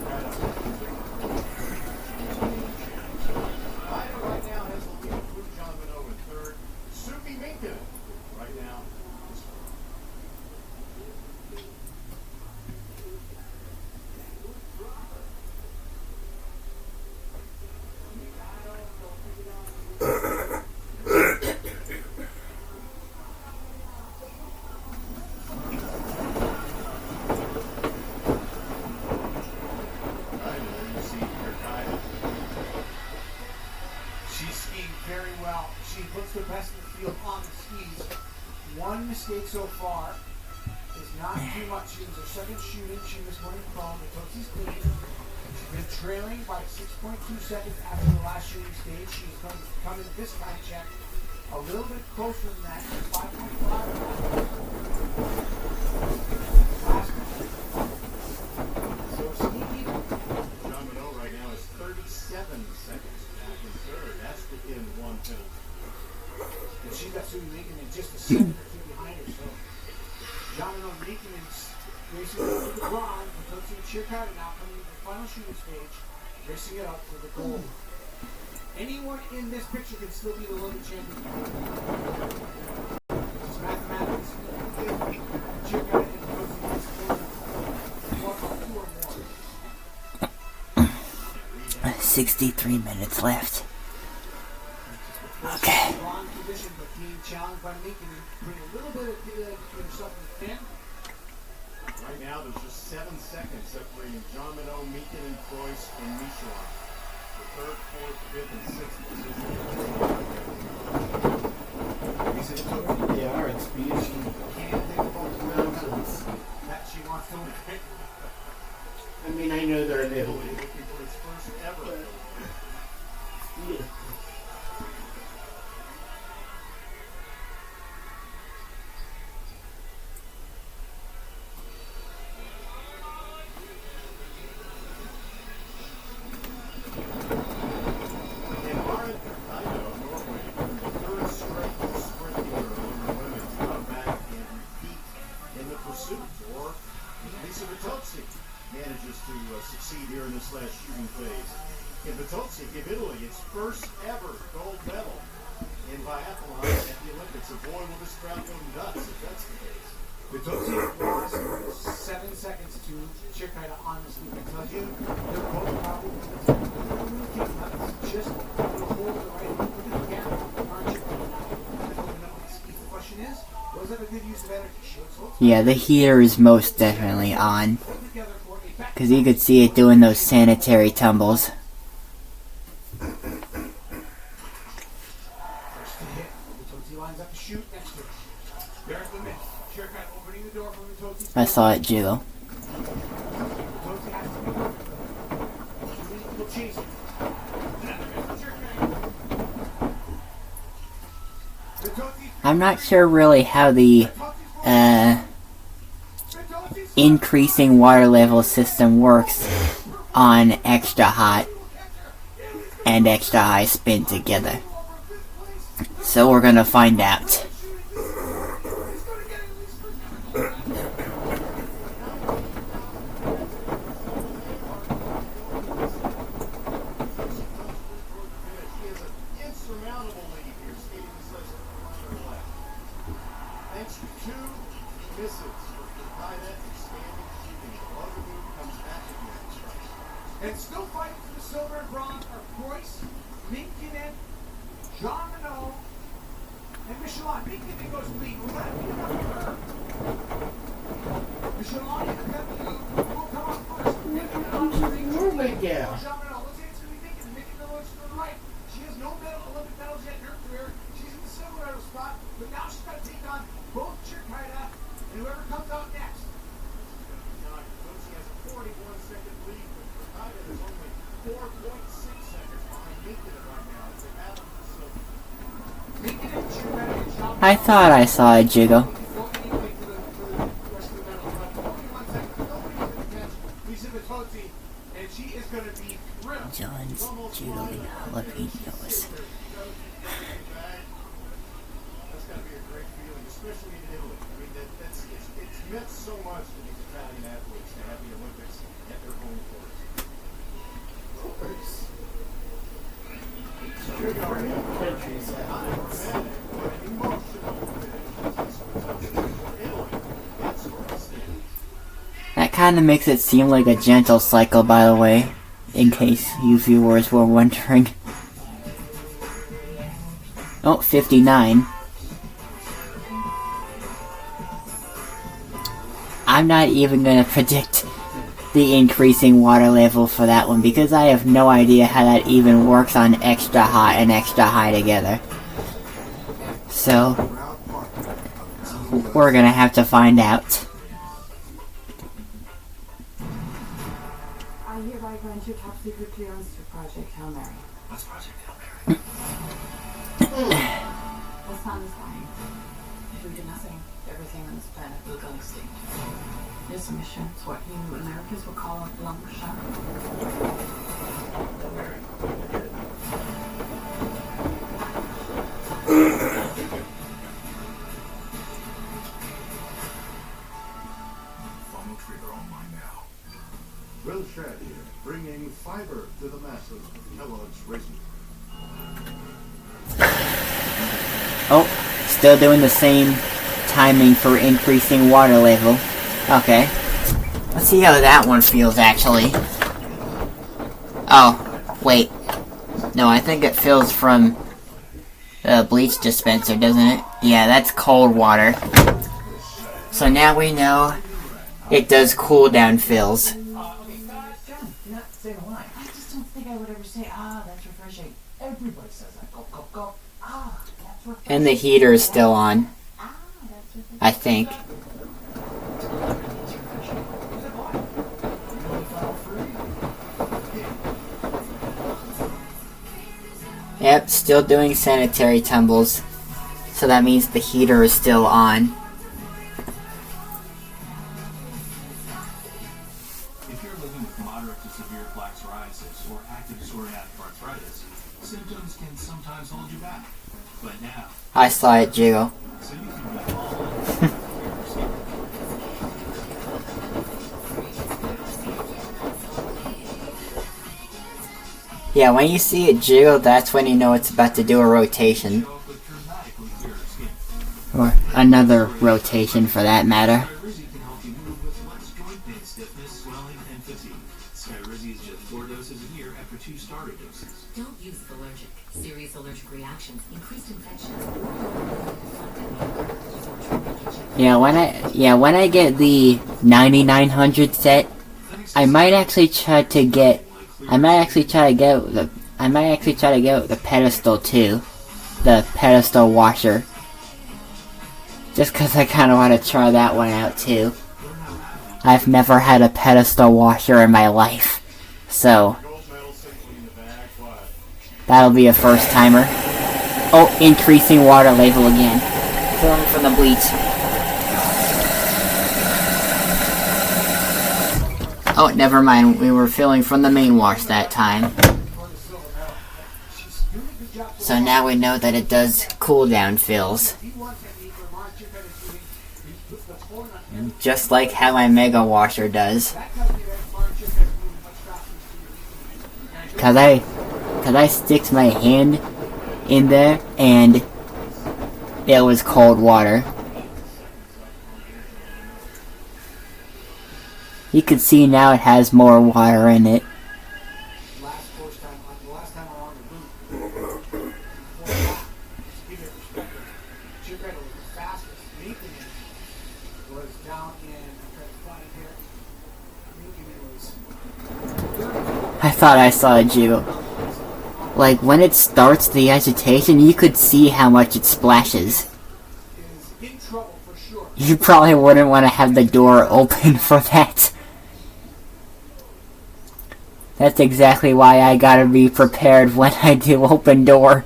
Jerkaida skate so far is not too much. She was her second shooting. She was winning from the Tootsie's clean. She's been trailing by 6.2 seconds after the last shooting stage. She's going to come in this time check a little bit closer than that, 5.5. So sneaky. John Minot right now is 37 seconds back in third. That's within one penalty. And she's got Sue Lincoln in just a second or two behind her. So John Minot Lincoln is racing over the bronze. And Tootsie and Chirkata now coming into the final shooting stage, racing it up for the gold. Anyone in this picture can still be the Olympic champion. It's mathematics. Chirkata and Tootsie can score two or more. 63 minutes left. Okay. Wrong position, but being challenged by Lincoln and putting a little bit of herself in the pen. Right now, there's just 7 seconds separating John Minot, Meekin, and Preuss and Michelin. The third, fourth, fifth, and sixth position. They are at speed. She Can't think about the mountains. that she wants to win. I mean, I know they're in Italy. Looking for his first ever. Yeah. And Maren Kakayo of Norway, the third straight sprint leader among the women, to come back and repeat in the pursuit. Or Lisa Vitozzi manages to succeed here in this last shooting phase. Can Vitozzi give Italy its first ever gold medal in biathlon at the Olympics? A boy will this crowd go nuts if that's the case. Vitozzi lost 7 seconds to Chirkata on this loop. I tell you, they're both probably just a little hole in the right. Look at the gap on Chirkata now. The question is, was that a good use of energy? Yeah, the heater is most definitely on. Because you could see it doing those sanitary tumbles. I saw it jiggle. I'm not sure really how the increasing water level system works on extra hot and extra high spin together. So we're gonna find out. And still fighting for the silver and bronze are Preuss, Minkkinen, Jean Minot, and Michelin. Minkkinen goes lead. We're going to beat up her. Michelin and Bethany will come up first. Minkkinen on the ring. Oh my God. Jean Minot. Let's say it's going to be Minkkinen. Minkkinen looks to the right. She has no Olympic medals yet in her career. She's in the silver medal spot, but now she's got to take on both Chirkata and whoever comes out next. She has a 41-second lead, but Chirkata is only 4.6 seconds behind Minkkinen right now as they battle for silver. Minkkinen, Chirkata, and Jean I thought I saw a jiggle. don't anyway for the rest of the medals, but 41 seconds. Nobody's going to catch Lisa Vitozzi, and she is going to be thrilled. John's jiggling jalapenos. That's got to be a great feeling, especially in Italy. I mean, it's meant so much to these Italian athletes to have the Olympics at their home courts. That kind of makes it seem like a gentle cycle, by the way, in case you viewers were wondering. Oh, 59. I'm not even gonna predict the increasing water level for that one because I have no idea how that even works on extra hot and extra high together. So, We're gonna have to find out. I hereby grant you top secret clearance to Project Hail Mary. What's Project Hail Mary? The sun is dying. If we do nothing, everything on this planet will go extinct. This mission is what you Americans will call a long shot. Final trigger online now. Will Shad here, bringing fiber to the masses. Kellogg's Racing. Oh, still doing the same timing for increasing water level. Okay. Let's see how that one feels, actually. Oh, wait. No, I think it feels from the bleach dispenser, doesn't it? Yeah, that's cold water. So now we know it does cool down fills. John, you're not saying a lie. I just don't think I would ever say, that's refreshing. Everybody says that. Gulp, gulp, gulp. That's refreshing. And the heater is still on. I think. Yep, still doing sanitary tumbles. So that means the heater is still on. If you're living with moderate to severe plaque psoriasis or active psoriatic arthritis, symptoms can sometimes hold you back. But now, I saw it jiggle. so you can be all Yeah, when you see it jiggle, that's when you know it's about to do a rotation. Or another rotation, for that matter. Skyrizi can help you move with less joint pain, stiffness, swelling, and fatigue. Skyrizi is just 4 doses a year after 2 starter doses. Don't use allergic. Serious allergic reactions, increased infections, Yeah, when I get the 9900 set, I might actually try to get the pedestal too. The pedestal washer. Just cause I kinda wanna try that one out too. I've never had a pedestal washer in my life. So that'll be a first timer. Oh, increasing water level again. Filling from the bleach. Oh, never mind. We were filling from the main wash that time. So now we know that it does cool down fills. Just like how my mega washer does. Cause I sticked my hand in there and it was cold water. You can see now it has more water in it. I thought I saw a jiggle. Like, when it starts the agitation, you could see how much it splashes. You probably wouldn't want to have the door open for that. That's exactly why I gotta be prepared when I do open door.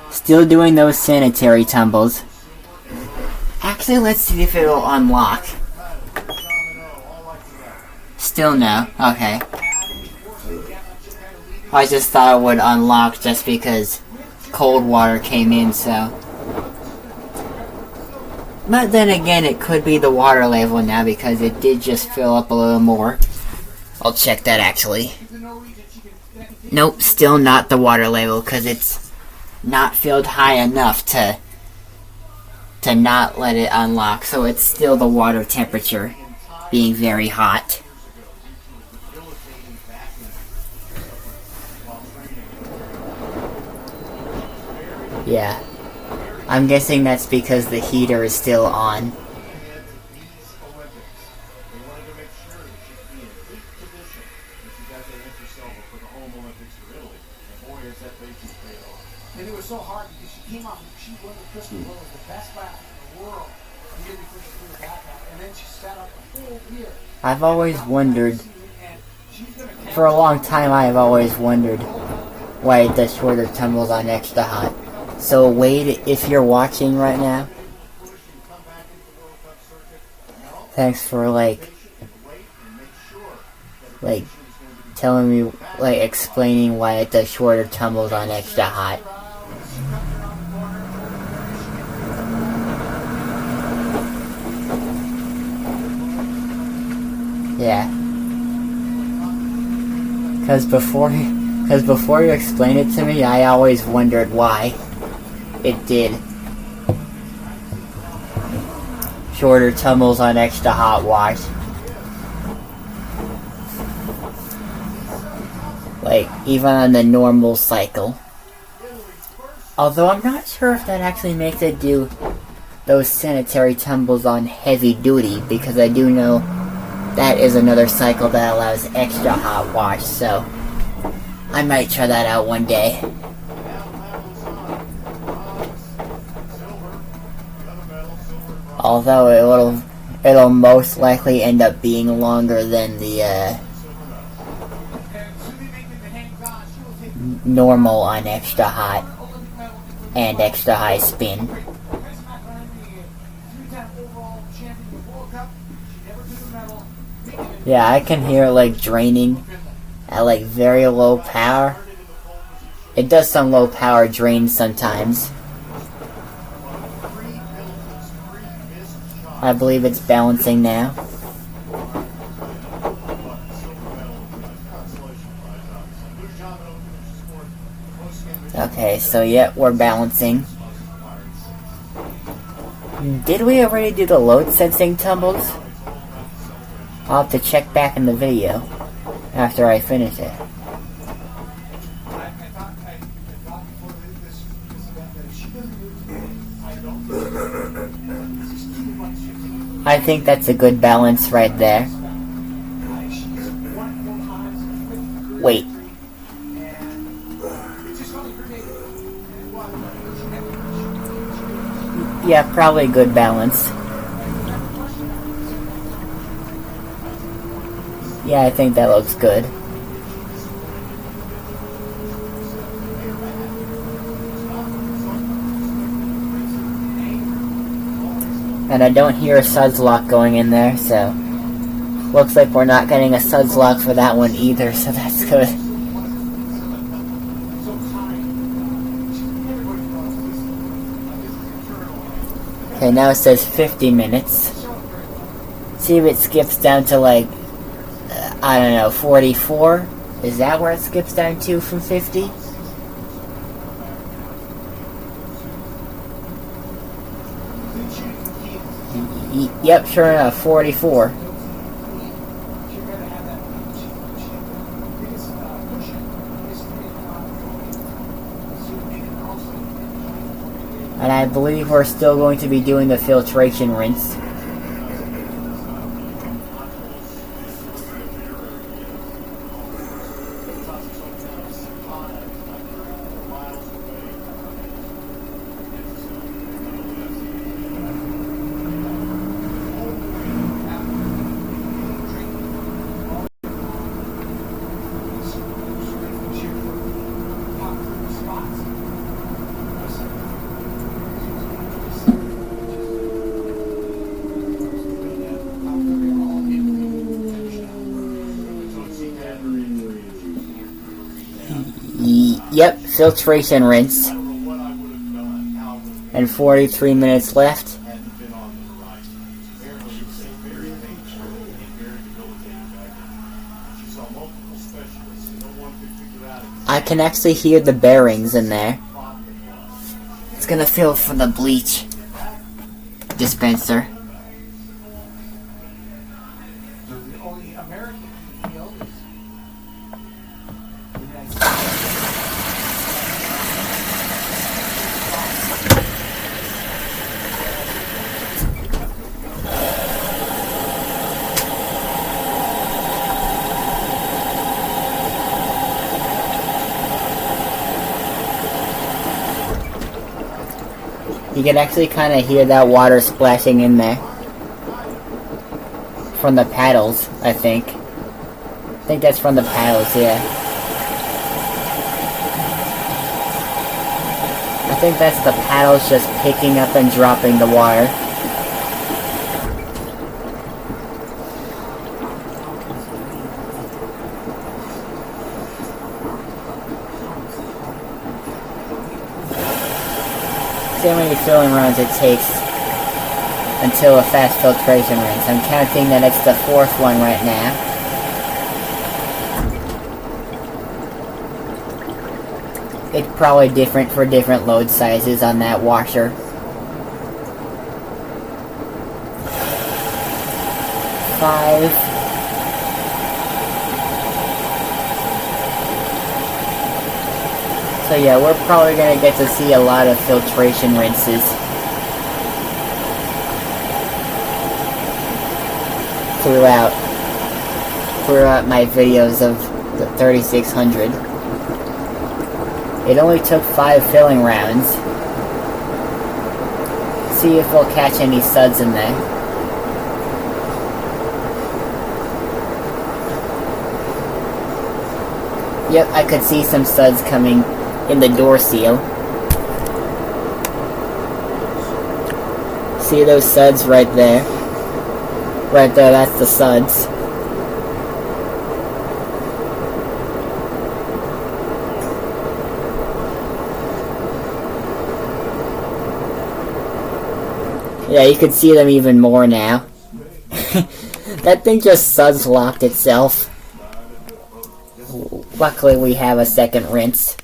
Still doing those sanitary tumbles. Actually, let's see if it'll unlock. Still no. Okay. I just thought it would unlock just because cold water came in, so. But then again, it could be the water level now because it did just fill up a little more. I'll check that actually. Nope, still not the water level because it's not filled high enough to not let it unlock. So it's still the water temperature being very hot. Yeah. I'm guessing that's because the heater is still on. These Olympics, they wanted to make sure that she'd be in peak condition when she got that entry silver for the home Olympics for Italy. And boy, has that basis paid off. And it was so hard because she came off, she won the Crystal World was the best lap in the world the year before she threw the back out. And then she sat up the whole year. I've always wondered, for a long time I have always wondered why it does shorter tumbles on extra hot. So Wade, if you're watching right now, thanks for like telling me, like explaining why it does shorter tumbles on extra hot. Yeah. Cause before you explained it to me, I always wondered why it did shorter tumbles on extra hot wash. Like, even on the normal cycle. Although I'm not sure if that actually makes it do those sanitary tumbles on heavy duty, because I do know that is another cycle that allows extra hot wash, so I might try that out one day. Although it'll most likely end up being longer than the normal on extra hot and extra high spin. Yeah, I can hear like draining at like very low power. It does some low power drains sometimes. I believe it's balancing now. Okay, so yeah, we're balancing. Did we already do the load sensing tumbles? I'll have to check back in the video after I finish it. I think that's a good balance right there. Wait. Yeah, probably good balance. Yeah, I think that looks good. And I don't hear a suds lock going in there, so looks like we're not getting a suds lock for that one either, so that's good. Okay, now it says 50 minutes. See if it skips down to like, I don't know, 44? Is that where it skips down to from 50? Yep, sure enough, 44. And I believe we're still going to be doing the filtration rinse. Yep, filtration rinse. And 43 minutes left. I can actually hear the bearings in there. It's gonna fill from the bleach dispenser. You can actually kind of hear that water splashing in there. From the paddles, I think. I think that's from the paddles, yeah. I think that's the paddles just picking up and dropping the water. See how many filling rounds it takes until a fast filtration rinse. I'm counting that it's the 4th one right now. It's probably different for different load sizes on that washer. Five. So yeah, we're probably going to get to see a lot of filtration rinses throughout my videos of the 3600. It only took 5 filling rounds. See if we'll catch any suds in there. Yep, I could see some suds coming in the door seal. See those suds right there? Right there, that's the suds. Yeah, you can see them even more now. That thing just suds locked itself. Luckily we have a second rinse.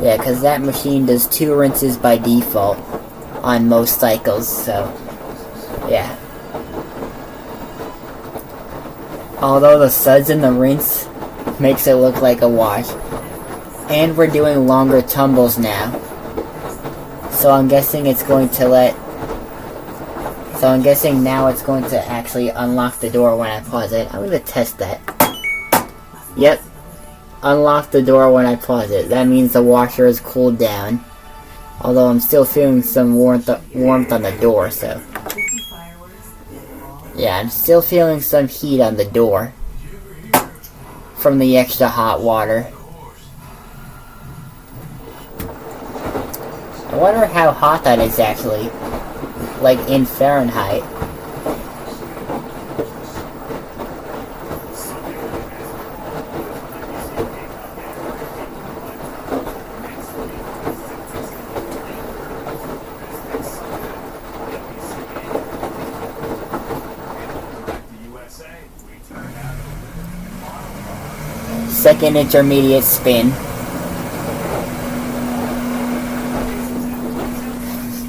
Yeah, because that machine does 2 rinses by default on most cycles, so yeah. Although the suds in the rinse makes it look like a wash. And we're doing longer tumbles now. So I'm guessing it's going to I'm guessing now it's going to actually unlock the door when I pause it. I'm going to test that. Yep. Unlock the door when I pause it. That means the washer is cooled down. Although I'm still feeling some warmth on the door, so. Yeah, I'm still feeling some heat on the door. From the extra hot water. I wonder how hot that is actually. Like in Fahrenheit. Second intermediate spin.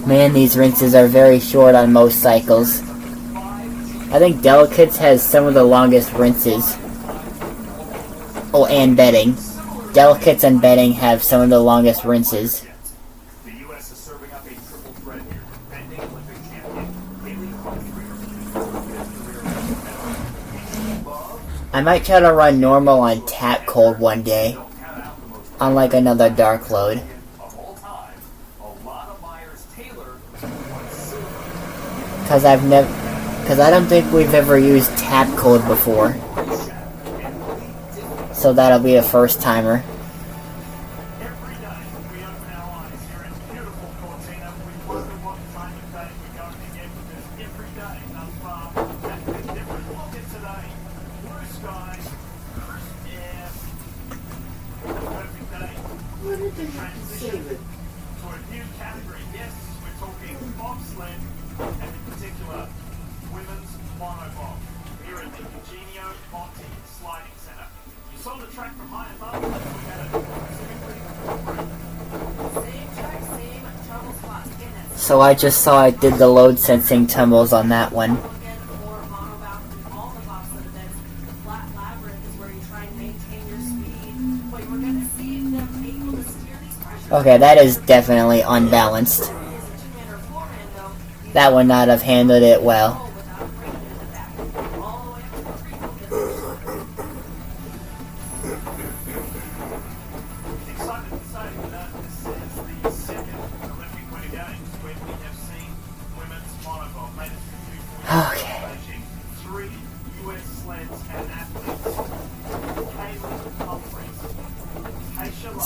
Man, these rinses are very short on most cycles. I think Delicates has some of the longest rinses. Oh, and Bedding. Delicates and Bedding have some of the longest rinses. I might try to run normal on tap cold one day. Unlike another dark load. Cause I don't think we've ever used tap cold before. So that'll be a first timer. So I just saw I did the load sensing tumbles on that one. Okay, that is definitely unbalanced. That would not have handled it well.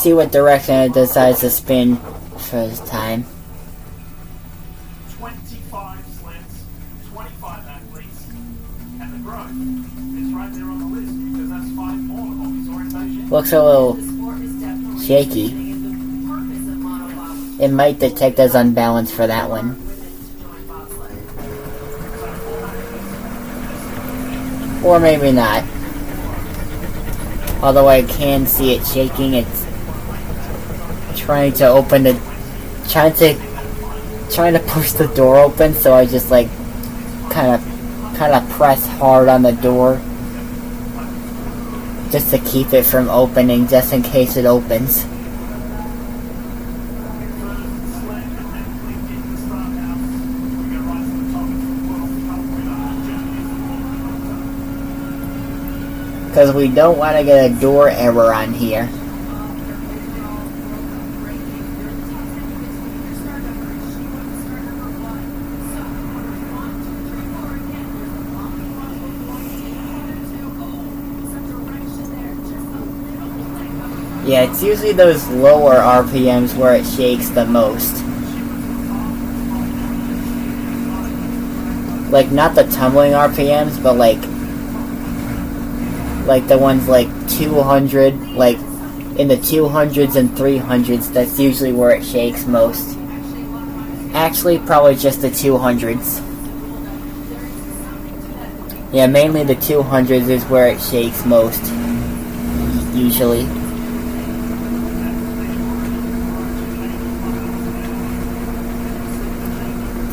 see what direction it decides to spin for this time. 25 sleds, 25 athletes, and the growth is right there on the list because that's 5 more of his orientation. Looks a little shaky. It might detect as unbalanced for that one. Or maybe not. Although I can see it shaking, it's trying to open the... trying to push the door open, so I just like kind of press hard on the door just to keep it from opening, just in case it opens. Because we don't want to get a door error on here. Yeah, it's usually those lower RPMs where it shakes the most. Like, not the tumbling RPMs, but like the ones like 200, like in the 200s and 300s, that's usually where it shakes most. Actually, probably just the 200s. Yeah, mainly the 200s is where it shakes most, usually.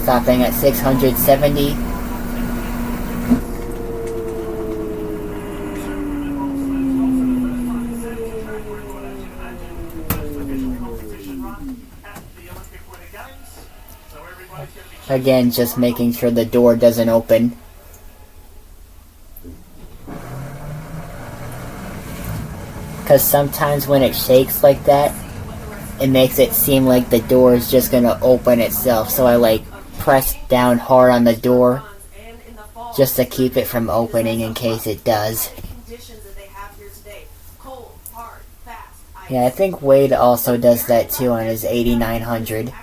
Stopping at 670. Again, just making sure the door doesn't open. Because sometimes when it shakes like that, it makes it seem like the door is just gonna open itself. So I like press down hard on the door just to keep it from opening in case it does. Yeah, I think Wade also does that too on his 8900.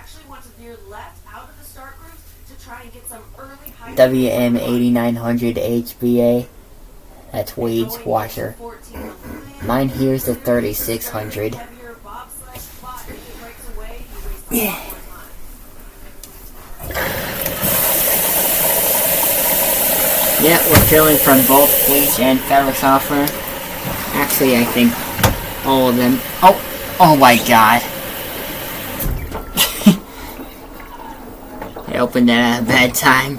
WM3600HWA. That's Wade's washer. Mine here's the 3600. Yeah. Yeah, we're filling from both bleach and ferrous offer. Actually, I think all of them. Oh my god. I opened that at a bad time.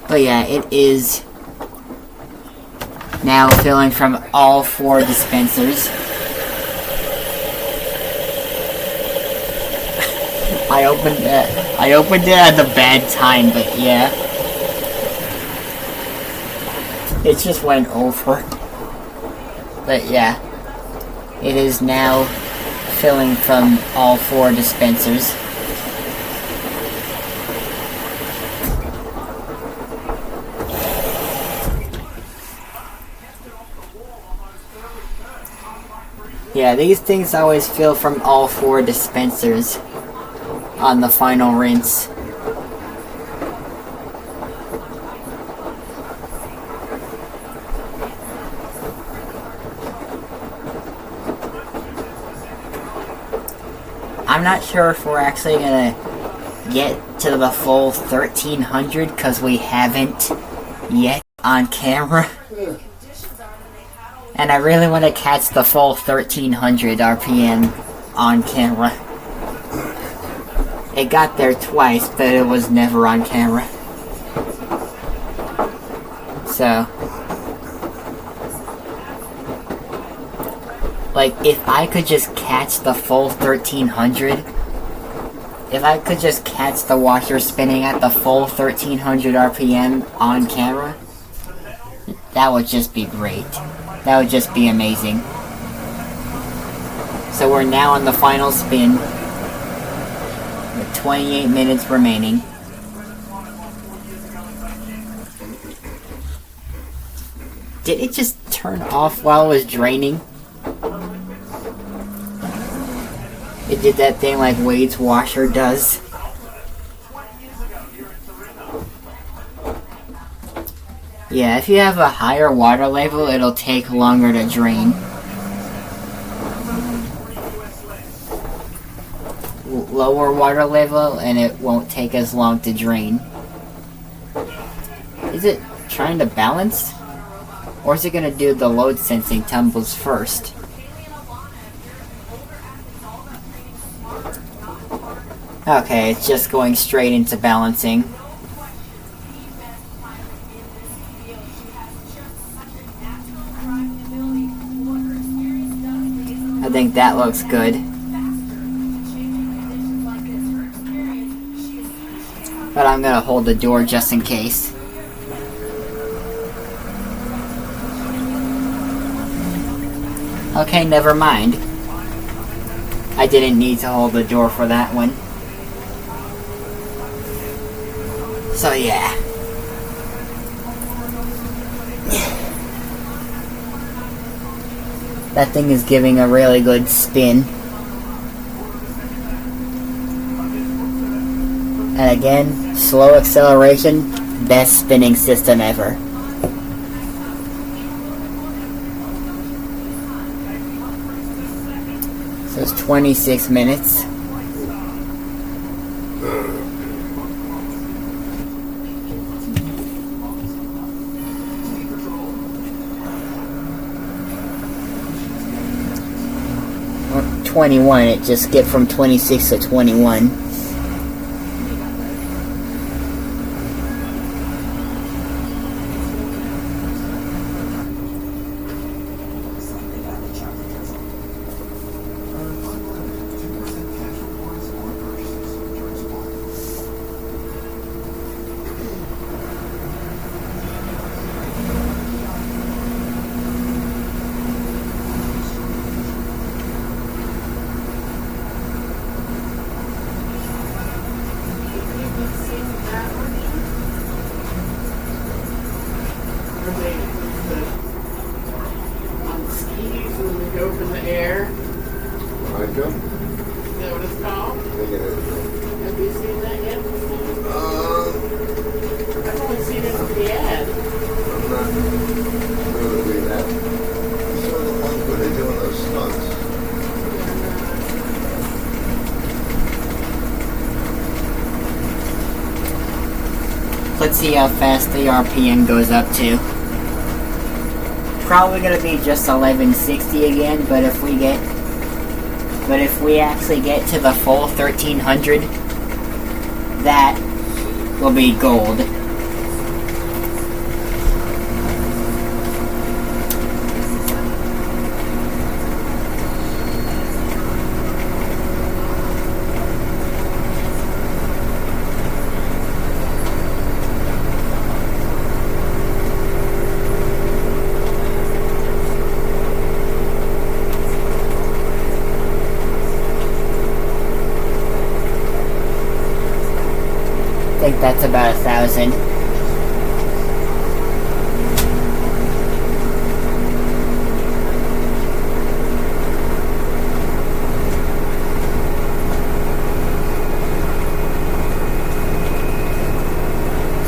But yeah, it is now filling from all 4 dispensers. I opened it at the bad time, but yeah. It just went over. But yeah. It is now filling from all 4 dispensers. Yeah, these things always fill from all 4 dispensers on the final rinse. I'm not sure if we're actually gonna get to the full 1300 because we haven't yet on camera. And I really want to catch the full 1300 RPM on camera. It got there twice, but it was never on camera. So, like, if I could just catch the full 1300, if I could just catch the washer spinning at the full 1300 RPM on camera, that would just be great. That would just be amazing. So we're now on the final spin, with 28 minutes remaining. Did it just turn off while it was draining? did that thing like Wade's washer does. Yeah, if you have a higher water level, it'll take longer to drain. Lower water level, and it won't take as long to drain. Is it trying to balance? Or is it going to do the load sensing tumbles first? Okay, it's just going straight into balancing. I think that looks good. But I'm gonna hold the door just in case. Okay, never mind. I didn't need to hold the door for that one. So yeah. That thing is giving a really good spin. And again, slow acceleration, best spinning system ever. So it's 26 minutes. Or 21, it just skipped from 26 to 21. On skis when they go up in the air. I go. Is that what it's called? Have you seen that yet? I've only seen it in the ad. I'm not really that. These are the ones where they're doing those stunts. Let's see how fast the RPM goes up to. Probably gonna be just 1160 again, but if we actually get to the full 1300, that will be gold. I think that's about 1,000.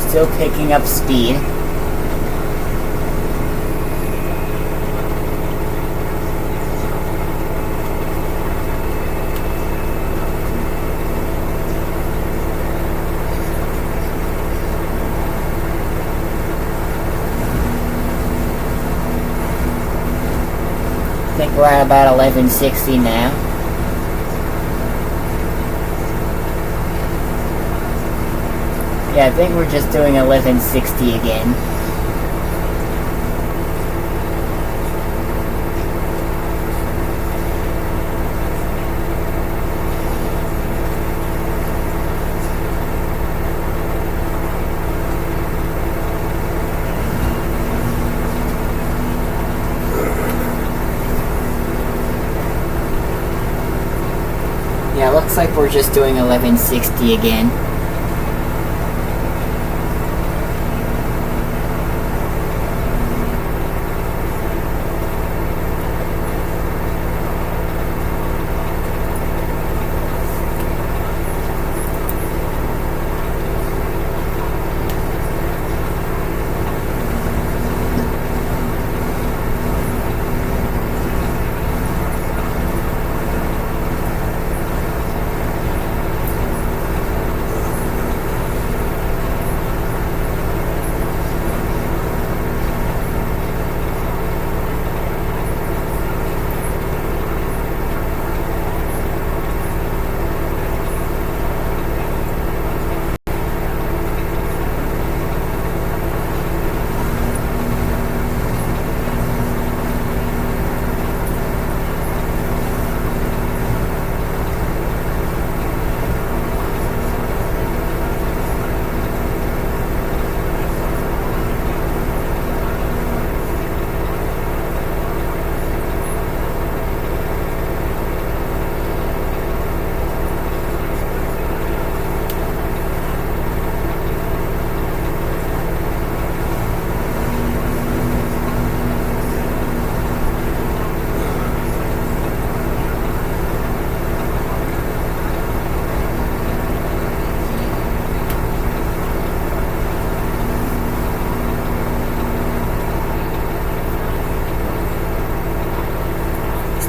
Still picking up speed. I think we're at about 1160 now. Yeah, I think we're just doing 1160 again. Yeah, looks like we're just doing 1160 again.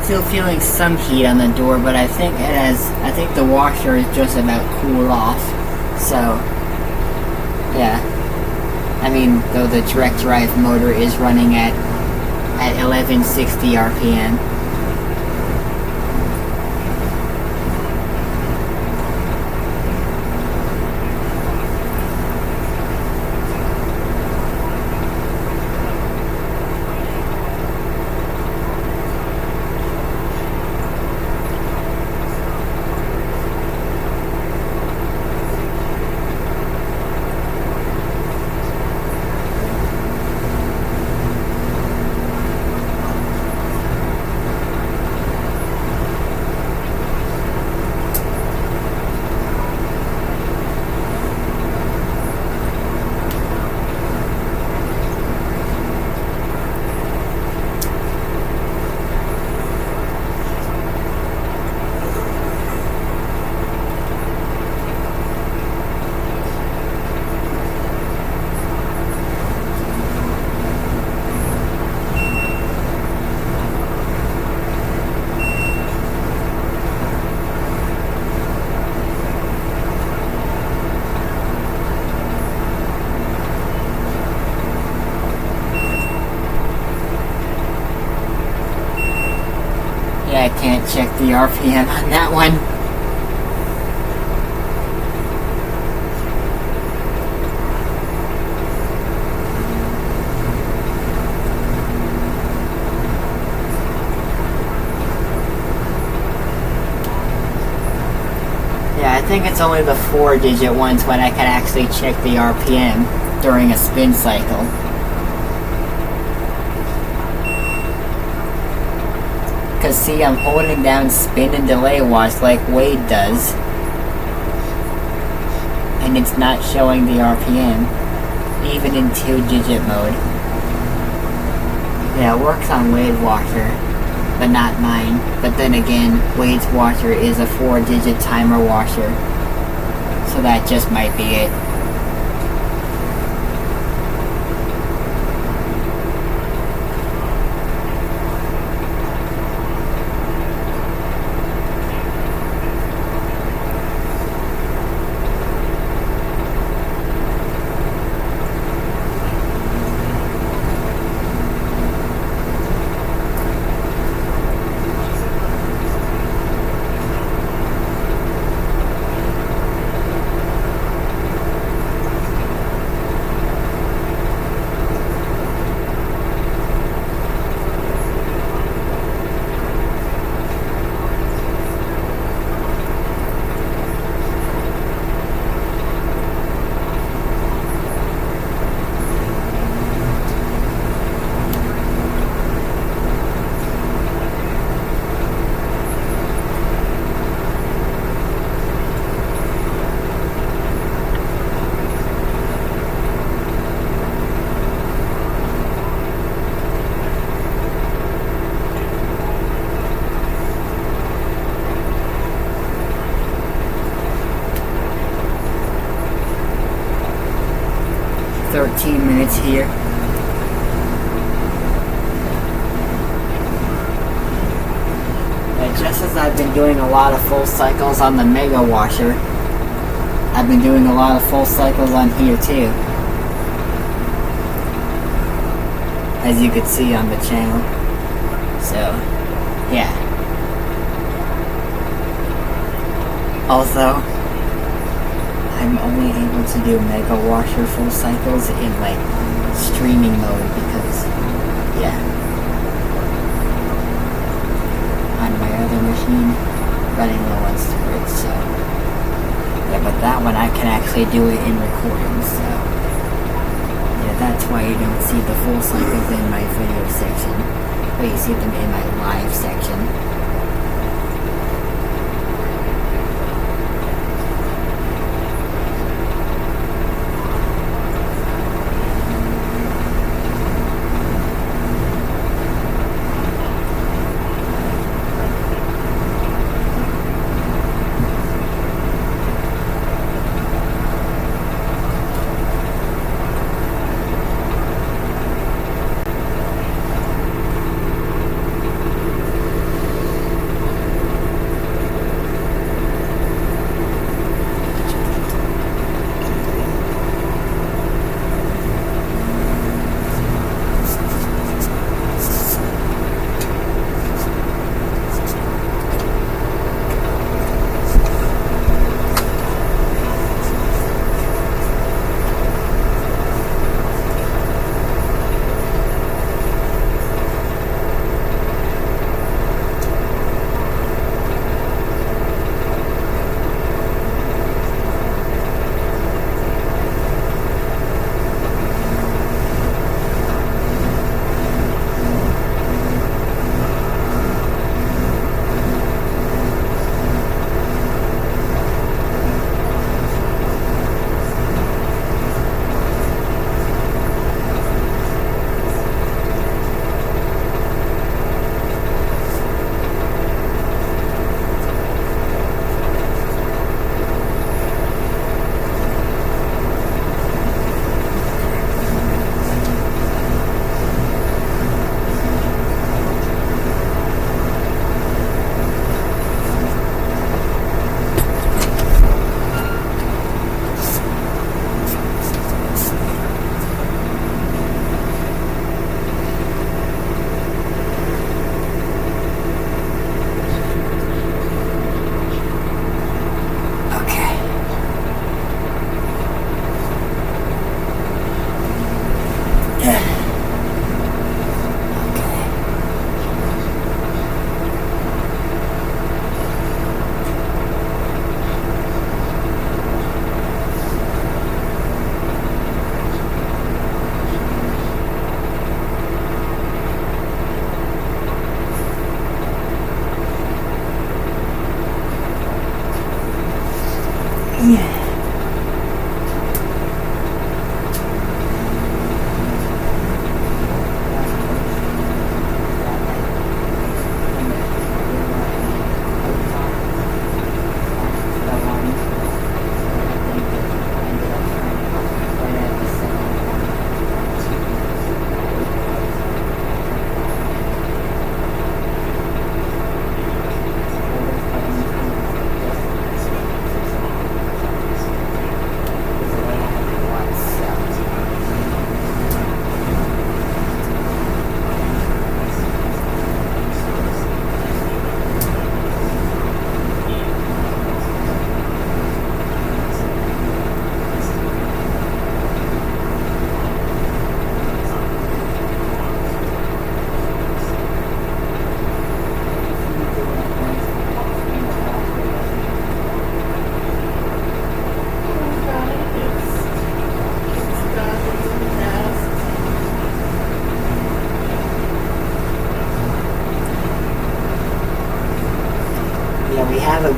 still feeling some heat on the door, but I think the washer is just about cooled off. So, yeah. I mean, though the direct drive motor is running at 1160 RPM. I can't check the RPM on that one. Yeah, I think it's only the 4-digit ones when I can actually check the RPM during a spin cycle. Cause see, I'm holding down spin and delay watch like Wade does, and it's not showing the RPM, even in 2-digit mode. Yeah, it works on Wade's washer, but not mine. But then again, Wade's washer is a 4-digit timer washer, so that just might be it. Minutes here. And just as I've been doing a lot of full cycles on the Mega Washer, I've been doing a lot of full cycles on here too, as you could see on the channel. So, yeah. Also, I'm only able to do Mega Washer full cycles in like streaming mode because, yeah, on my other machine, running low on storage, so, yeah, but that one I can actually do it in recording, so, yeah, that's why you don't see the full cycles in my video section, but you see them in my live section.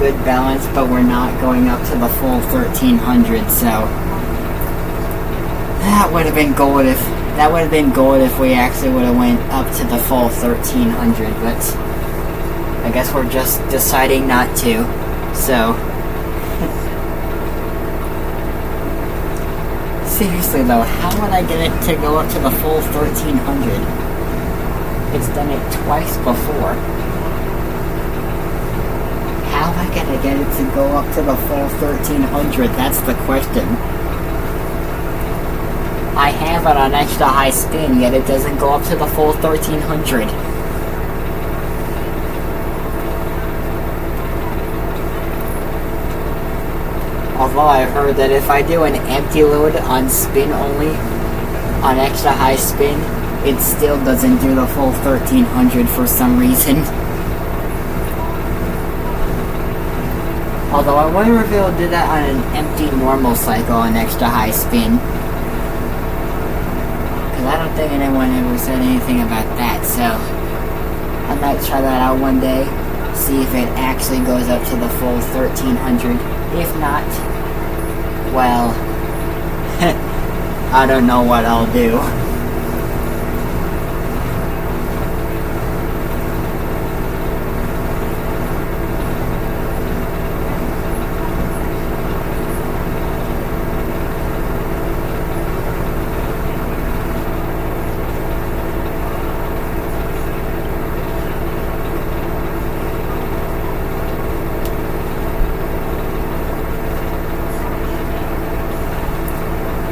good balance, but we're not going up to the full 1300. So that would have been gold if we actually would have went up to the full 1300. But I guess we're just deciding not to. So seriously though, how would I get it to go up to the full 1300? It's done it twice before. How am I gonna get it to go up to the full 1300? That's the question. I have it on extra high spin, yet it doesn't go up to the full 1300. Although I heard that if I do an empty load on spin only, on extra high spin, it still doesn't do the full 1300 for some reason. Although I wonder if it'll do that on an empty normal cycle on extra high spin. Because I don't think anyone ever said anything about that, so I might try that out one day, see if it actually goes up to the full 1300. If not, well, I don't know what I'll do.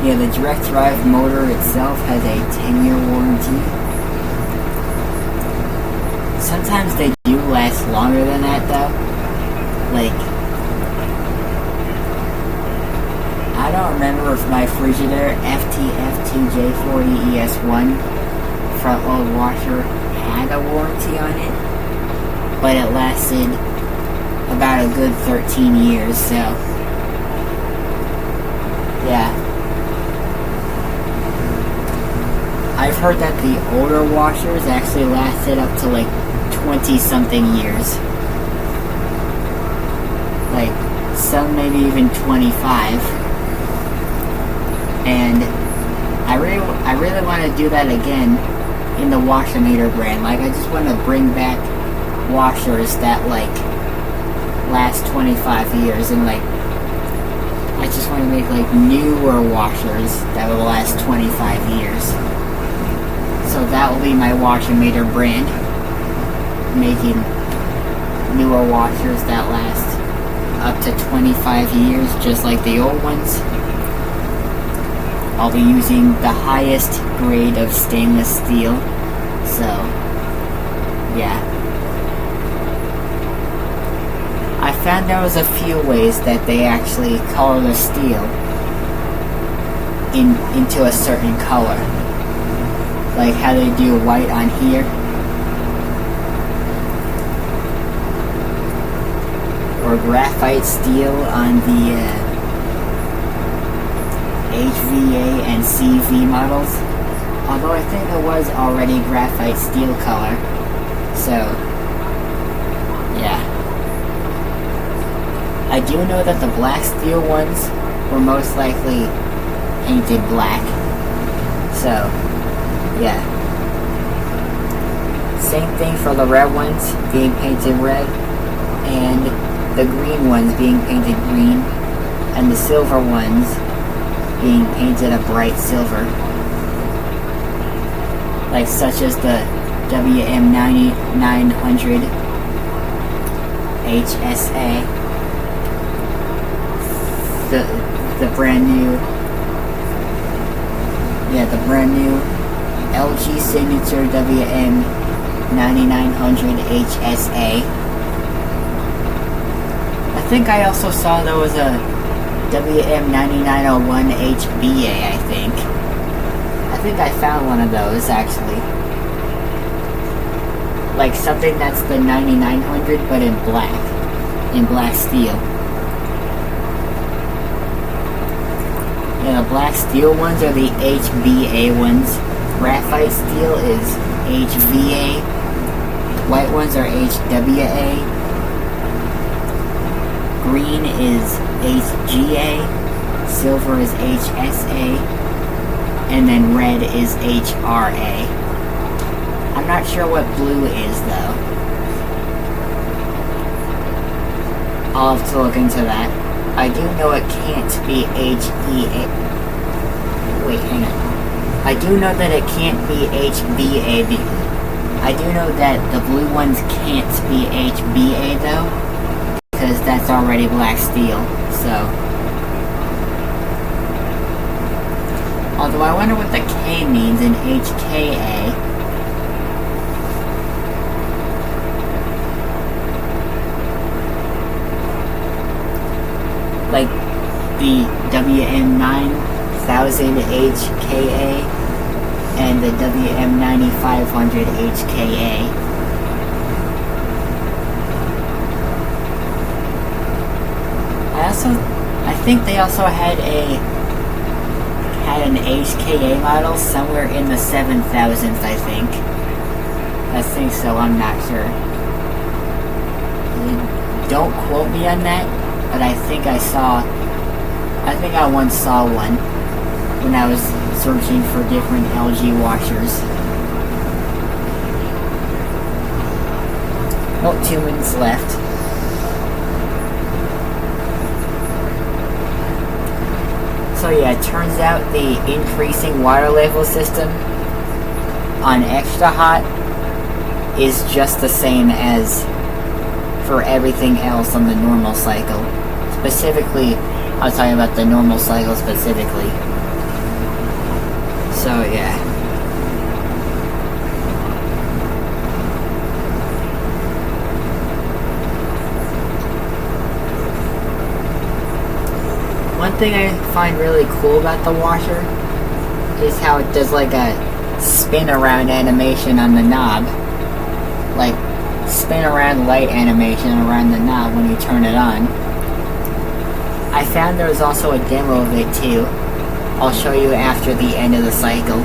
Yeah, the direct drive motor itself has a 10-year warranty. Sometimes they do last longer than that though. Like, I don't remember if my Frigidaire FTF2J40ES1 front load washer had a warranty on it, but it lasted about a good 13 years, so yeah. I've heard that the older washers actually lasted up to like 20-something years. Like, some maybe even 25. And I really want to do that again in the WashiMator brand. Like, I just want to bring back washers that like last 25 years, and like I just want to make like newer washers that will last 25 years. So that will be my WashiMator brand, making newer washers that last up to 25 years, just like the old ones. I'll be using the highest grade of stainless steel, so yeah. I found there was a few ways that they actually color the steel into a certain color. Like how they do white on here. Or graphite steel on the HVA and CV models. Although I think there was already graphite steel color. So, yeah. I do know that the black steel ones were most likely painted black. So, yeah. Same thing for the red ones being painted red, and the green ones being painted green, and the silver ones being painted a bright silver. Like such as the WM3600HWA, the brand new LG Signature WM3600HWA. I think I also saw there was a WM3901HWA, I think. I think I found one of those, actually. Like something that's the 9900, but in black steel. Yeah, the black steel ones are the HBA ones. Graphite steel is HVA. White ones are HWA. green is HGA, silver is HSA, and then red is HRA. I'm not sure what blue is though. I'll have to look into that. I do know it can't be HEA. Wait, hang on. I do know that it can't be HBA. I do know that the blue ones can't be HBA though, because that's already black steel, so. Although I wonder what the K means in HKA. Like the WM9000HKA and the WM9500HKA. I think they also had an HKA model somewhere in the 7000s, I think. I think so, I'm not sure. Don't quote me on that, but I think I once saw one when I was searching for different LG washers. Oh, 2 minutes left. So yeah, it turns out the increasing water level system on extra hot is just the same as for everything else on the normal cycle. Specifically, I was talking about the normal cycle specifically. So yeah. One thing I find really cool about the washer is how it does like a spin around animation on the knob. Like spin around light animation around the knob when you turn it on. I found there was also a demo of it too. I'll show you after the end of the cycle.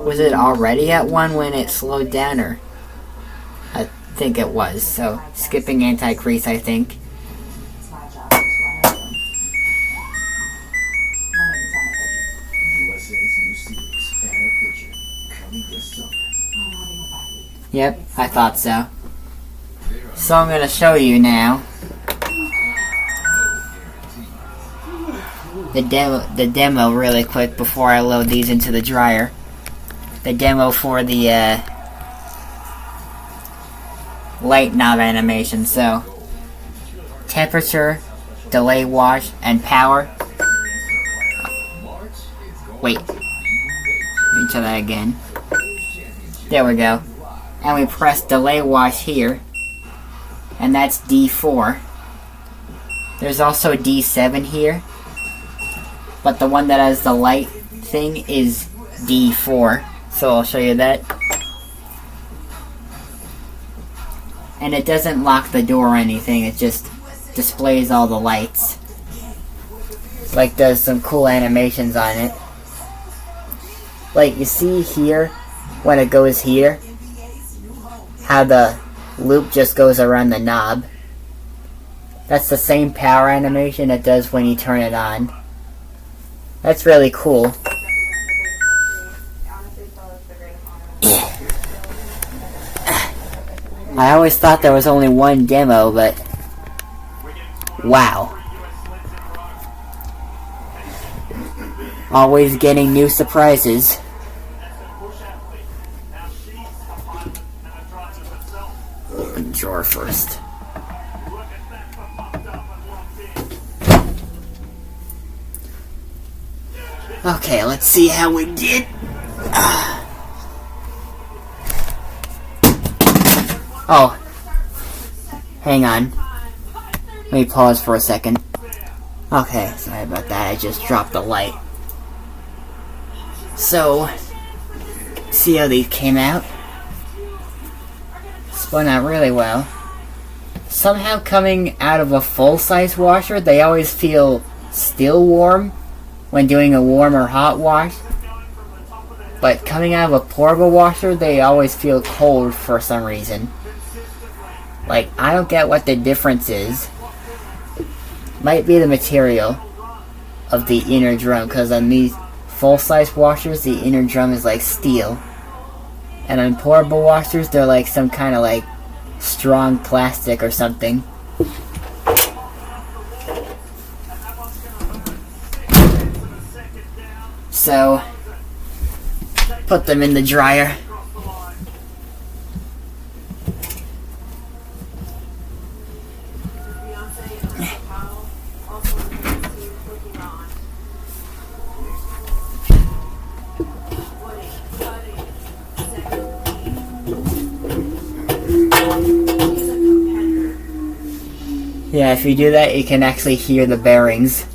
Was it already at 1 when it slowed down, or? I think it was, so skipping anti-crease, I think. Yep, I thought so. So I'm gonna show you now the demo really quick before I load these into the dryer. The demo for the light knob animation. So temperature, delay wash, and power. Wait, let me try that again. There we go. And we press delay wash here, and that's D4. There's also D7 here, but the one that has the light thing is D4. So I'll show you that. And it doesn't lock the door or anything, it just displays all the lights. Like, does some cool animations on it. Like, you see here, when it goes here, how the loop just goes around the knob. That's the same power animation it does when you turn it on. That's really cool. I always thought there was only one demo, but wow. Always getting new surprises. Open drawer first. Okay, let's see how we did. Oh, hang on. Let me pause for a second. Okay, sorry about that. I just dropped the light. So, see how these came out? Spun out really well. Somehow coming out of a full-size washer, they always feel still warm when doing a warm or hot wash. But coming out of a portable washer, they always feel cold for some reason. Like, I don't get what the difference is. Might be the material of the inner drum, because on these full-size washers, the inner drum is like steel. And on portable washers, they're like some kind of like strong plastic or something. So, put them in the dryer. Yeah, if you do that, you can actually hear the bearings.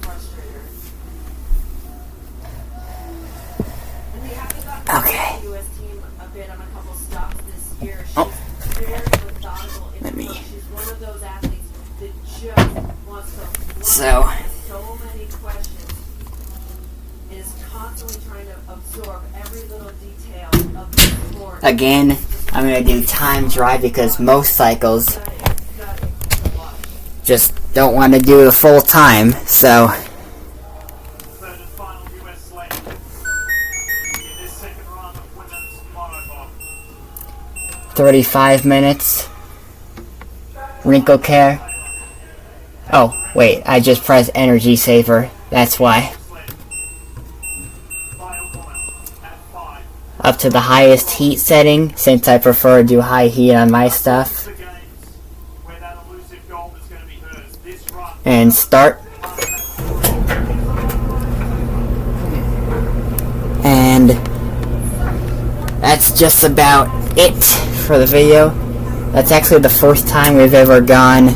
Okay. Oh. Let me. So. Again, I'm going to do time drive because most cycles just don't want to do the full time, so 35 minutes. Wrinkle care. Oh, wait, I just pressed energy saver. That's why. Up to the highest heat setting, since I prefer to do high heat on my stuff. And start. And that's just about it for the video. That's actually the first time we've ever gone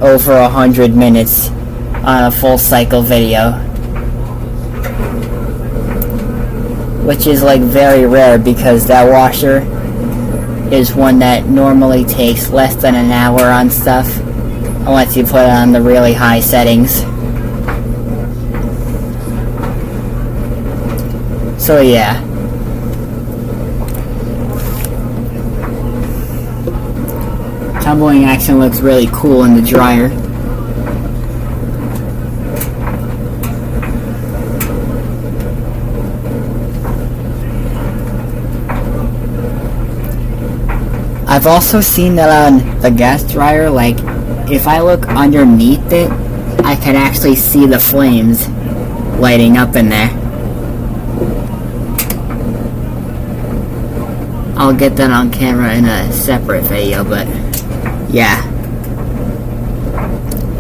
over 100 minutes on a full cycle video, which is like very rare because that washer is one that normally takes less than an hour on stuff unless you put it on the really high settings. So yeah. Tumbling action looks really cool in the dryer. I've also seen that on the gas dryer, like, if I look underneath it, I can actually see the flames lighting up in there. I'll get that on camera in a separate video, but yeah.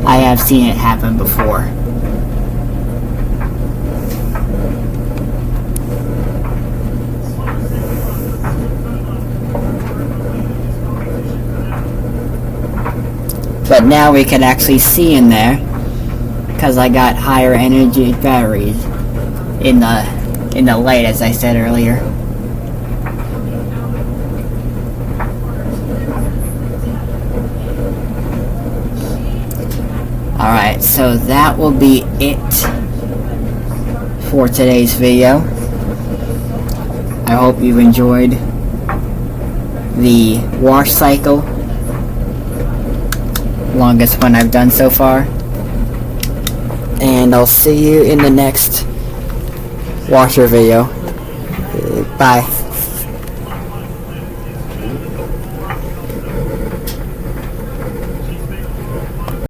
I have seen it happen before. But now we can actually see in there because I got higher energy batteries in the light, as I said earlier. Alright, so that will be it for today's video. I hope you've enjoyed the wash cycle. Longest one I've done so far. And I'll see you in the next washer video. Bye.